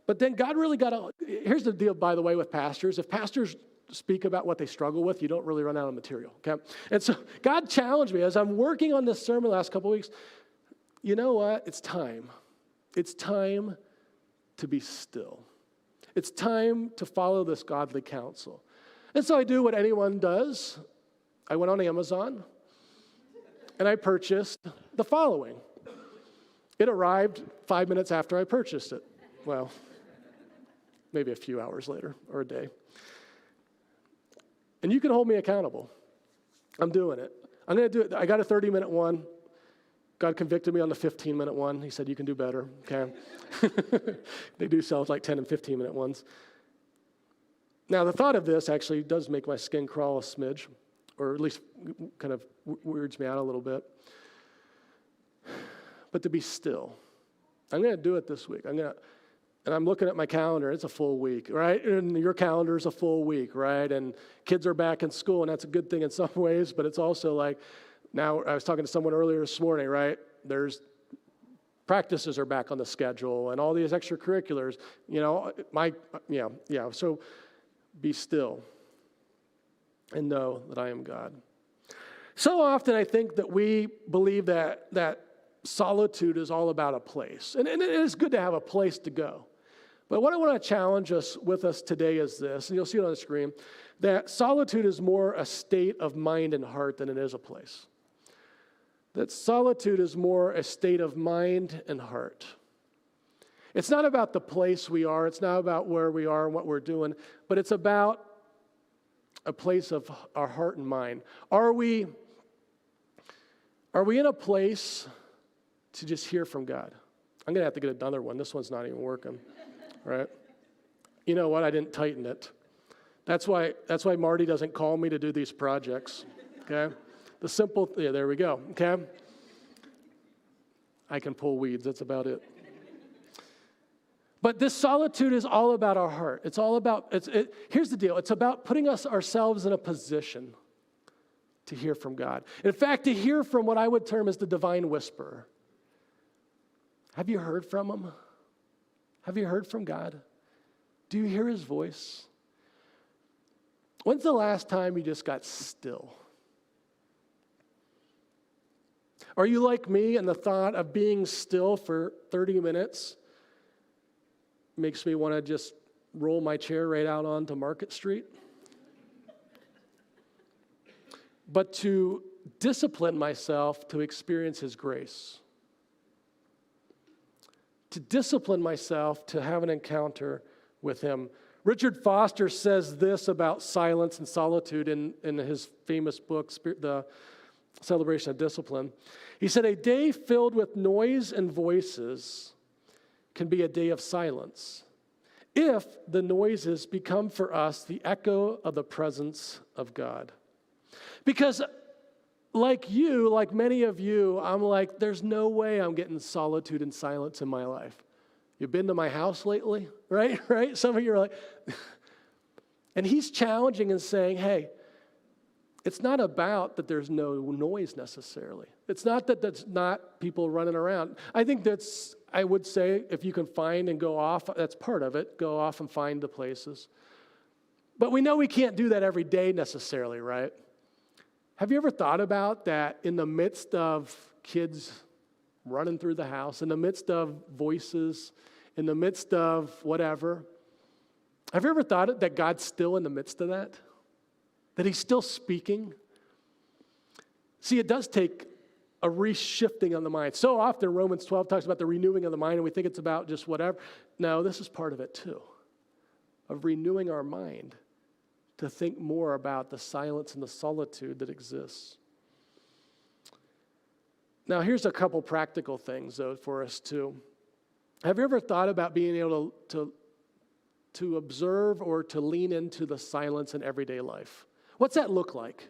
But then God really here's the deal, by the way, with pastors. If pastors speak about what they struggle with, you don't really run out of material, okay? And so God challenged me as I'm working on this sermon the last couple of weeks. You know what? It's time. It's time to be still. It's time to follow this godly counsel. And so I do what anyone does. I went on Amazon and I purchased the following. It arrived 5 minutes after I purchased it. Well, maybe a few hours later or a day. And you can hold me accountable. I'm doing it. I'm going to do it. I got a 30-minute one. God convicted me on the 15-minute one. He said, "You can do better." Okay. They do sell like 10 and 15-minute ones. Now, the thought of this actually does make my skin crawl a smidge, or at least kind of weirds me out a little bit. But to be still. I'm going to do it this week. And I'm looking at my calendar. It's a full week, right? And your calendar is a full week, right? And kids are back in school, and that's a good thing in some ways, but it's also like, now I was talking to someone earlier this morning, right? There's practices are back on the schedule and all these extracurriculars, so be still and know that I am God. So often I think that we believe that solitude is all about a place. And it is good to have a place to go. But what I want to challenge us today is this, and you'll see it on the screen, that solitude is more a state of mind and heart than it is a place. That solitude is more a state of mind and heart. It's not about the place we are. It's not about where we are and what we're doing, but it's about a place of our heart and mind. Are we in a place to just hear from God? I'm going to have to get another one. This one's not even working, right? You know what? I didn't tighten it. That's why Marty doesn't call me to do these projects, okay? There we go, okay? I can pull weeds, that's about it. But this solitude is all about our heart. It's all about, here's the deal. It's about putting ourselves in a position to hear from God. In fact, to hear from what I would term as the divine whisperer. Have you heard from him? Have you heard from God? Do you hear his voice? When's the last time you just got still? Are you like me, and the thought of being still for 30 minutes makes me want to just roll my chair right out onto Market Street? But to discipline myself to experience his grace. To discipline myself to have an encounter with him. Richard Foster says this about silence and solitude in his famous book, The Celebration of Discipline. He said, a day filled with noise and voices can be a day of silence if the noises become for us the echo of the presence of God. Because like many of you, I'm like, there's no way I'm getting solitude and silence in my life. You've been to my house lately, right? Right? Some of you are like, and he's challenging and saying, hey, it's not about that there's no noise necessarily. It's not that that's not people running around. I think I would say, if you can find and go off, that's part of it. Go off and find the places. But we know we can't do that every day necessarily, right? Have you ever thought about that in the midst of kids running through the house, in the midst of voices, in the midst of whatever? Have you ever thought that God's still in the midst of that? That he's still speaking? See, it does take a reshifting on the mind. So often Romans 12 talks about the renewing of the mind, and we think it's about just whatever. No, this is part of it too, of renewing our mind to think more about the silence and the solitude that exists. Now, here's a couple practical things, though, for us too. Have you ever thought about being able to observe or to lean into the silence in everyday life? What's that look like?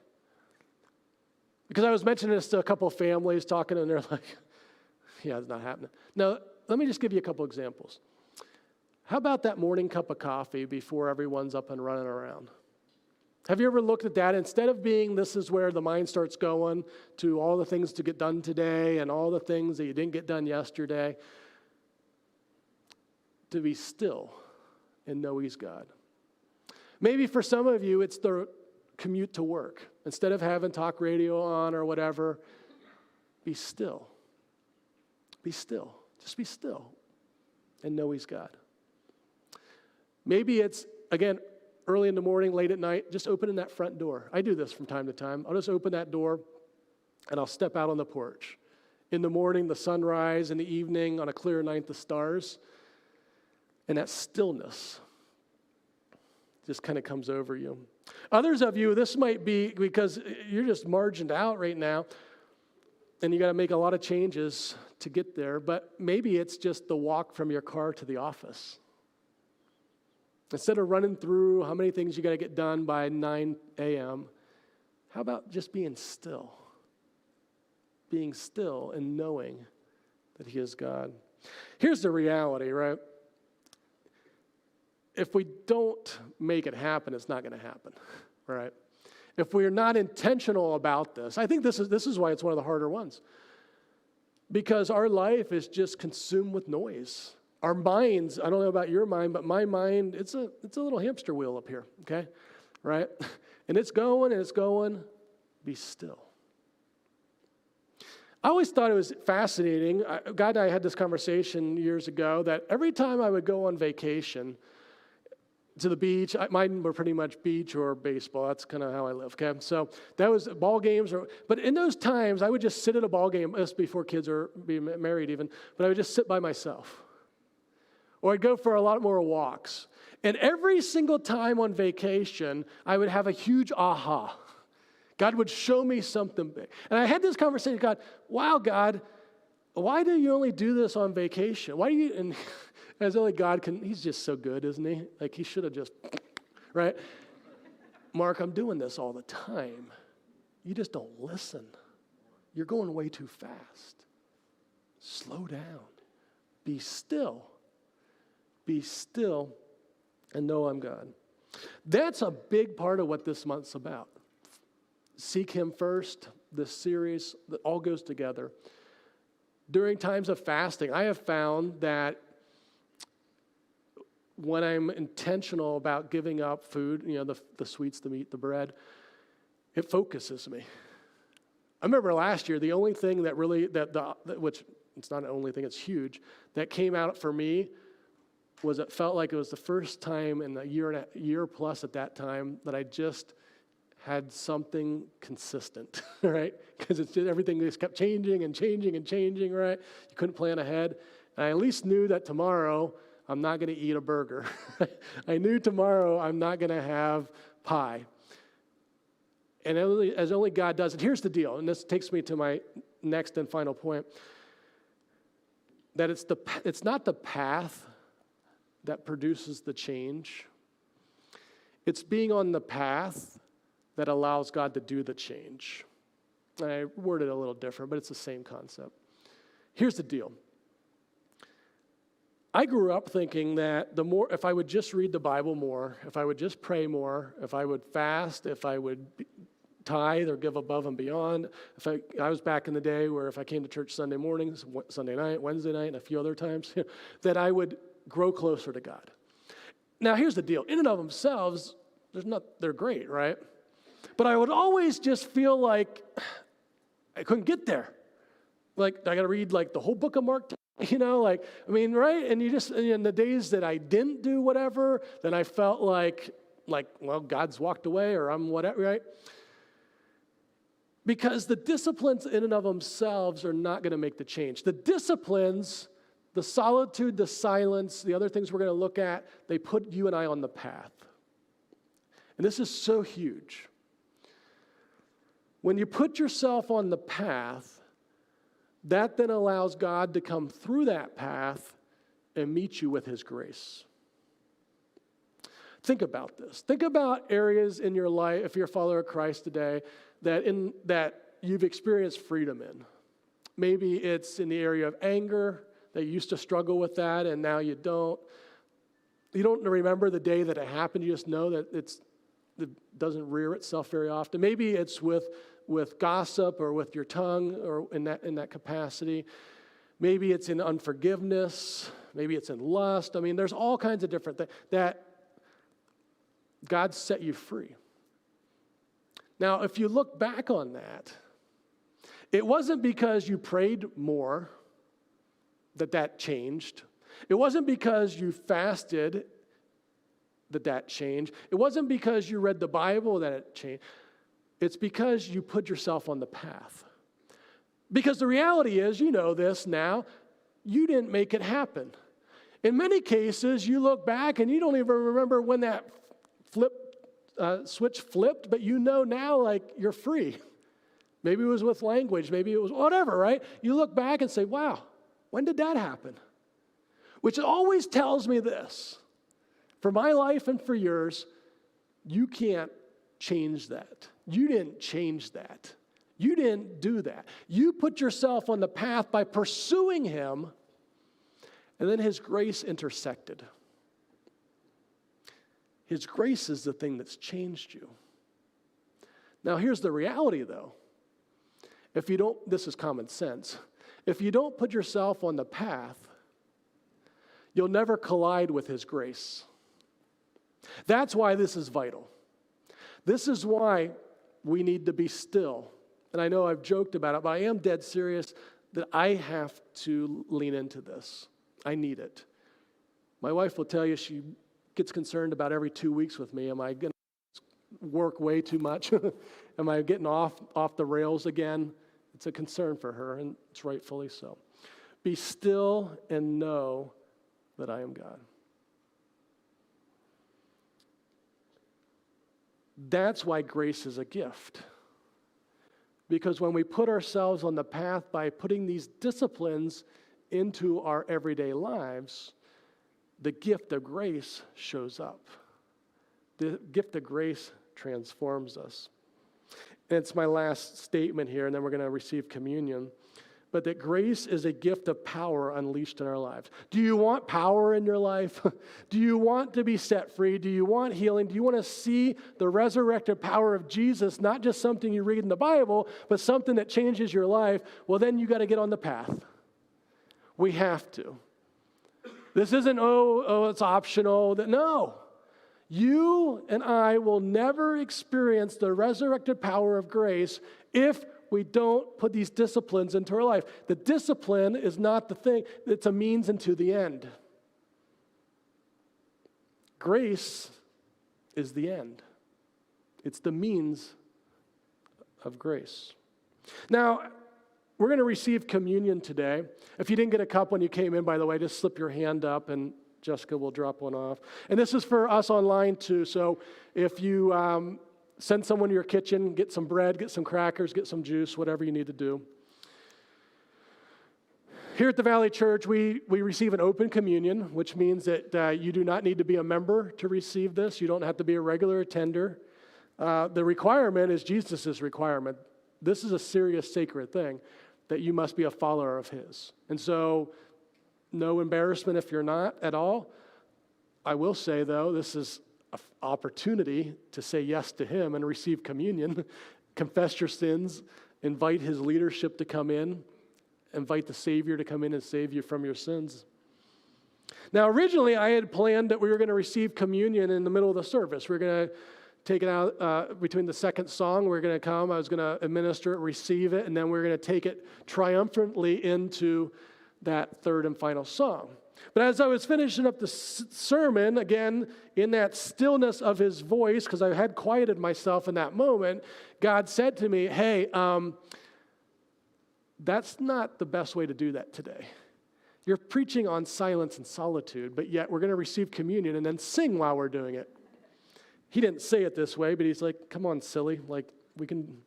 Because I was mentioning this to a couple of families talking, and they're like, yeah, it's not happening. Now, let me just give you a couple examples. How about that morning cup of coffee before everyone's up and running around? Have you ever looked at that? Instead of being, this is where the mind starts going to all the things to get done today and all the things that you didn't get done yesterday, to be still and know he's God. Maybe for some of you, it's the commute to work. Instead of having talk radio on or whatever, be still. Be still. Just be still and know he's God. Maybe it's, again, early in the morning, late at night, just opening that front door. I do this from time to time. I'll just open that door and I'll step out on the porch. In the morning, the sunrise, in the evening, on a clear night, the stars. And that stillness just kind of comes over you. Others of you, this might be because you're just margined out right now and you got to make a lot of changes to get there, but maybe it's just the walk from your car to the office. Instead of running through how many things you got to get done by 9 a.m., how about just being still? Being still and knowing that he is God. Here's the reality, right? If we don't make it happen, it's not going to happen, right? If we're not intentional about this, I think this is why it's one of the harder ones. Because our life is just consumed with noise. Our minds, I don't know about your mind, but my mind, it's a little hamster wheel up here, okay? Right? And it's going, be still. I always thought it was fascinating. God and I had this conversation years ago that every time I would go on vacation to the beach, mine were pretty much beach or baseball. That's kind of how I live, okay? So that was ball games. But in those times, I would just sit at a ball game, this before kids are being married even, but I would just sit by myself. Or I'd go for a lot more walks. And every single time on vacation, I would have a huge aha. God would show me something big. And I had this conversation with God, wow, God, why do you only do this on vacation? Why do you, and as only God can, he's just so good, isn't he? Like he should have just, right? Mark, I'm doing this all the time. You just don't listen. You're going way too fast. Slow down. Be still. Be still and know I'm God. That's a big part of what this month's about. Seek him first. This series that all goes together. During times of fasting, I have found that when I'm intentional about giving up food, the sweets, the meat, the bread, it focuses me. I remember last year, the only thing that really, which it's not the only thing, it's huge, that came out for me was it felt like it was the first time in a year plus at that time that I just had something consistent, right? Because it's just everything just kept changing and changing and changing, right? You couldn't plan ahead. And I at least knew that tomorrow I'm not going to eat a burger. I knew tomorrow I'm not going to have pie. And as only God does it. Here's the deal, and this takes me to my next and final point, that it's not the path that produces the change. It's being on the path that allows God to do the change. And I worded it a little different, but it's the same concept. Here's the deal. I grew up thinking that if I would just read the Bible more, if I would just pray more, if I would fast, if I would tithe or give above and beyond, I was back in the day where if I came to church Sunday mornings, Sunday night, Wednesday night, and a few other times, that I would grow closer to God. Now, here's the deal. In and of themselves, they're great, right? But I would always just feel like I couldn't get there. Like, I got to read the whole book of Mark, right? And in the days that I didn't do whatever, then I felt like, well, God's walked away or I'm whatever, right? Because the disciplines in and of themselves are not going to make the change. The disciplines, the solitude, the silence, the other things we're going to look at, they put you and I on the path. And this is so huge. When you put yourself on the path, that then allows God to come through that path and meet you with his grace. Think about this. Think about areas in your life, if you're a follower of Christ today, that you've experienced freedom in. Maybe it's in the area of anger, that you used to struggle with that and now you don't. You don't remember the day that it happened, you just know that it doesn't rear itself very often. Maybe it's with gossip or with your tongue or in that capacity. Maybe it's in unforgiveness. Maybe it's in lust. There's all kinds of different things that God set you free. Now, if you look back on that, it wasn't because you prayed more that changed. It wasn't because you fasted that changed. It wasn't because you read the Bible that it changed. It's because you put yourself on the path. Because the reality is, you know this now, you didn't make it happen. In many cases, you look back and you don't even remember when that switch flipped, but you know now, you're free. Maybe it was with language, maybe it was whatever, right? You look back and say, wow, when did that happen? Which always tells me this. For my life and for yours, you can't change that. You didn't change that. You didn't do that. You put yourself on the path by pursuing him, and then his grace intersected. His grace is the thing that's changed you. Now, here's the reality, though. This is common sense. If you don't put yourself on the path, you'll never collide with his grace. That's why this is vital. This is why we need to be still. And I know I've joked about it, but I am dead serious that I have to lean into this. I need it. My wife will tell you she gets concerned about every 2 weeks with me. Am I going to work way too much? Am I getting off the rails again? It's a concern for her, and it's rightfully so. Be still and know that I am God. That's why grace is a gift. Because when we put ourselves on the path by putting these disciplines into our everyday lives, the gift of grace shows up. The gift of grace transforms us. And it's my last statement here, and then we're going to receive communion. But that grace is a gift of power unleashed in our lives. Do you want power in your life? Do you want to be set free? Do you want healing? Do you want to see the resurrected power of Jesus, not just something you read in the Bible, but something that changes your life? Well, then you got to get on the path. We have to. This isn't, it's optional. No. You and I will never experience the resurrected power of grace if we don't put these disciplines into our life. The discipline is not the thing, it's a means into the end. Grace is the end. It's the means of grace. Now, we're going to receive communion today. If you didn't get a cup when you came in, by the way, just slip your hand up and Jessica will drop one off. And this is for us online too. So if you send someone to your kitchen, get some bread, get some crackers, get some juice, whatever you need to do. Here at the Valley Church, we receive an open communion, which means that you do not need to be a member to receive this. You don't have to be a regular attender. The requirement is Jesus' requirement. This is a serious, sacred thing, that you must be a follower of his. And so, no embarrassment if you're not at all. I will say, though, this is an opportunity to say yes to him and receive communion, confess your sins, invite his leadership to come in, invite the Savior to come in and save you from your sins. Now, originally, I had planned that we were going to receive communion in the middle of the service. We're going to take it out between the second song. We're going to come. I was going to administer it, receive it, and then we're going to take it triumphantly into that third and final song. But as I was finishing up the sermon, again, in that stillness of his voice, because I had quieted myself in that moment, God said to me, hey, that's not the best way to do that today. You're preaching on silence and solitude, but yet we're going to receive communion and then sing while we're doing it. He didn't say it this way, but he's like, come on, silly, like we can.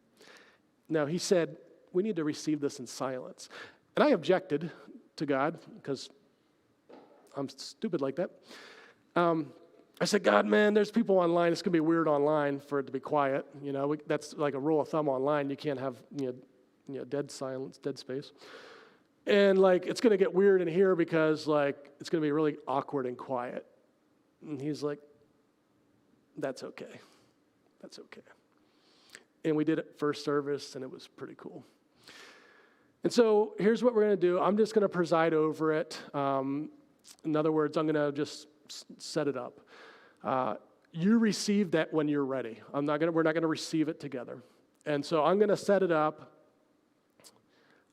No, he said, we need to receive this in silence. And I objected to God because I'm stupid like that. I said, God, man, there's people online. It's going to be weird online for it to be quiet. You know, that's like a rule of thumb online. You can't have dead silence, dead space. And like, it's going to get weird in here because like, it's going to be really awkward and quiet. And he's like, that's okay. That's okay. And we did it first service, and it was pretty cool. And so here's what we're going to do. I'm just going to preside over it. In other words, I'm going to just set it up. You receive that when you're ready. We're not going to receive it together. And so I'm going to set it up.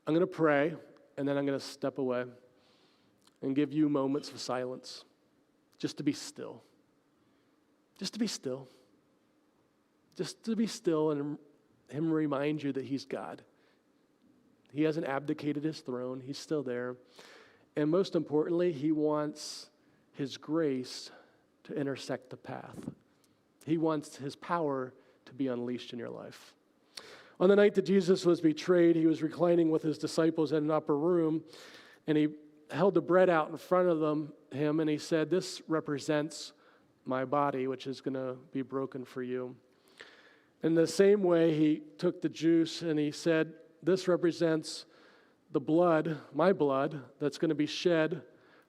I'm going to pray, and then I'm going to step away and give you moments of silence, just to be still. Just to be still. Just to be still and him remind you that he's God. He hasn't abdicated his throne. He's still there. And most importantly, he wants his grace to intersect the path. He wants his power to be unleashed in your life. On the night that Jesus was betrayed, he was reclining with his disciples in an upper room, and he held the bread out in front of him, and he said, this represents my body, which is going to be broken for you. In the same way, he took the juice, and he said, this represents the blood, my blood, that's going to be shed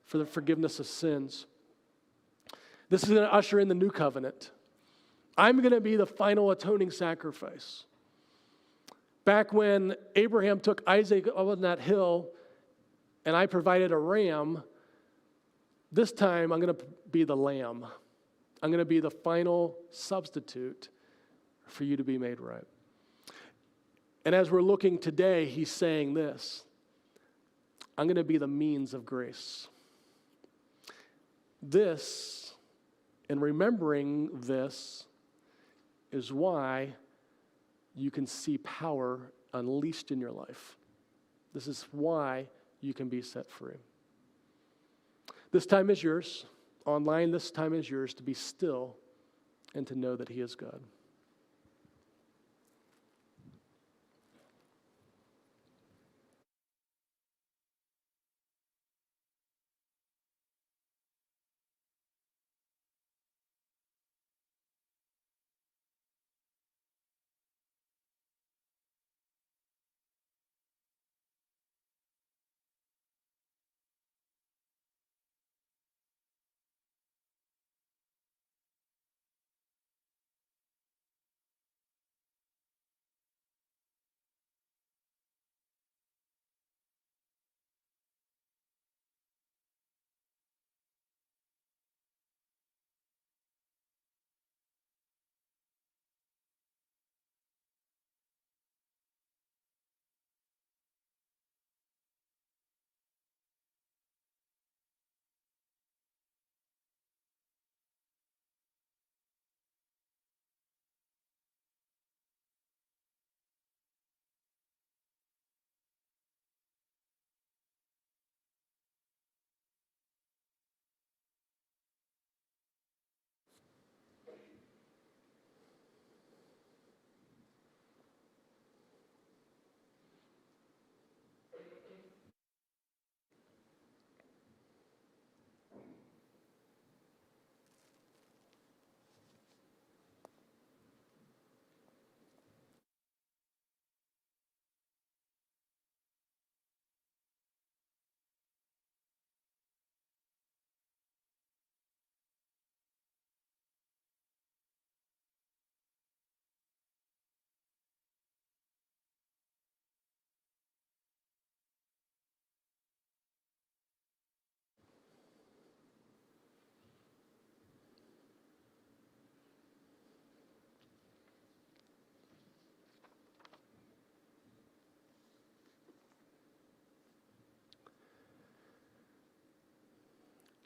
for the forgiveness of sins. This is going to usher in the new covenant. I'm going to be the final atoning sacrifice. Back when Abraham took Isaac up on that hill and I provided a ram, this time I'm going to be the lamb. I'm going to be the final substitute for you to be made right. And as we're looking today, he's saying this, I'm going to be the means of grace. This, and remembering this, is why you can see power unleashed in your life. This is why you can be set free. This time is yours. Online, this time is yours to be still and to know that he is God.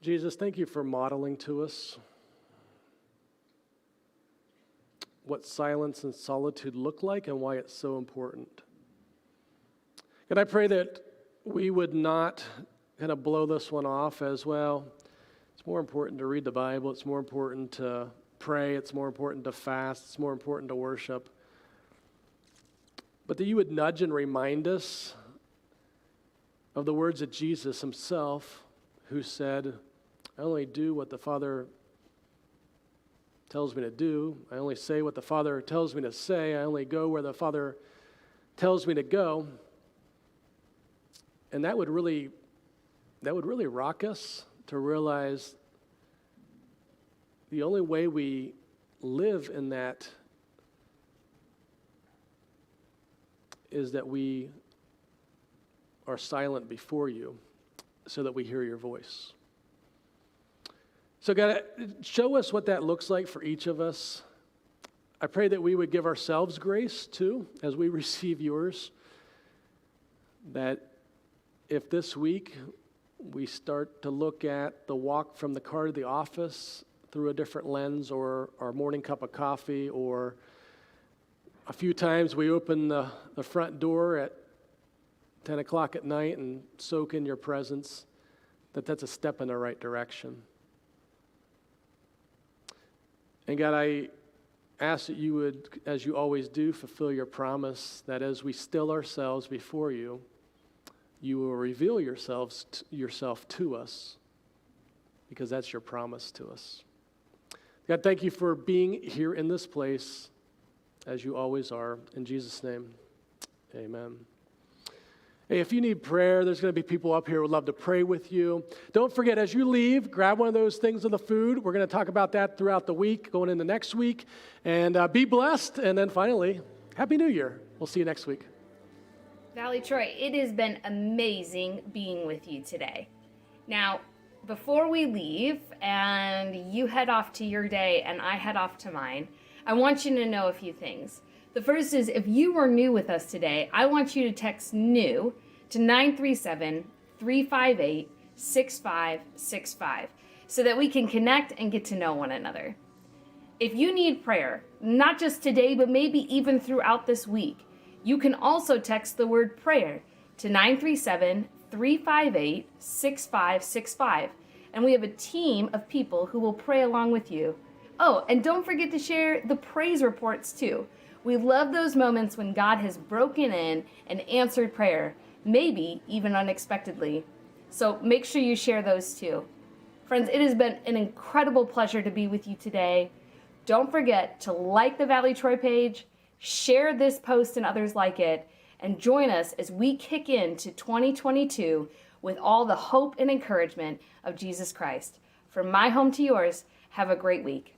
Jesus, thank you for modeling to us what silence and solitude look like and why it's so important. And I pray that we would not kind of blow this one off as, well, it's more important to read the Bible, it's more important to pray, it's more important to fast, it's more important to worship. But that you would nudge and remind us of the words of Jesus himself, who said, I only do what the Father tells me to do. I only say what the Father tells me to say. I only go where the Father tells me to go. And that would really rock us to realize the only way we live in that is that we are silent before you so that we hear your voice. So God, show us what that looks like for each of us. I pray that we would give ourselves grace too as we receive yours. That if this week we start to look at the walk from the car to the office through a different lens, or our morning cup of coffee, or a few times we open the front door at 10 o'clock at night and soak in your presence, that's a step in the right direction. And God, I ask that you would, as you always do, fulfill your promise that as we still ourselves before you, you will reveal yourself to us, because that's your promise to us. God, thank you for being here in this place, as you always are. In Jesus' name, amen. Hey, if you need prayer, there's going to be people up here who would love to pray with you. Don't forget, as you leave, grab one of those things of the food. We're going to talk about that throughout the week, going into next week. And be blessed. And then finally, Happy New Year. We'll see you next week. Valley Troy, it has been amazing being with you today. Now, before we leave and you head off to your day and I head off to mine, I want you to know a few things. The first is, if you were new with us today, I want you to text NEW to 937-358-6565 so that we can connect and get to know one another. If you need prayer, not just today, but maybe even throughout this week, you can also text the word prayer to 937-358-6565. And we have a team of people who will pray along with you. Oh, and don't forget to share the praise reports too. We love those moments when God has broken in and answered prayer, maybe even unexpectedly. So make sure you share those too. Friends, it has been an incredible pleasure to be with you today. Don't forget to like the Valley Troy page, share this post and others like it, and join us as we kick into 2022 with all the hope and encouragement of Jesus Christ. From my home to yours, have a great week.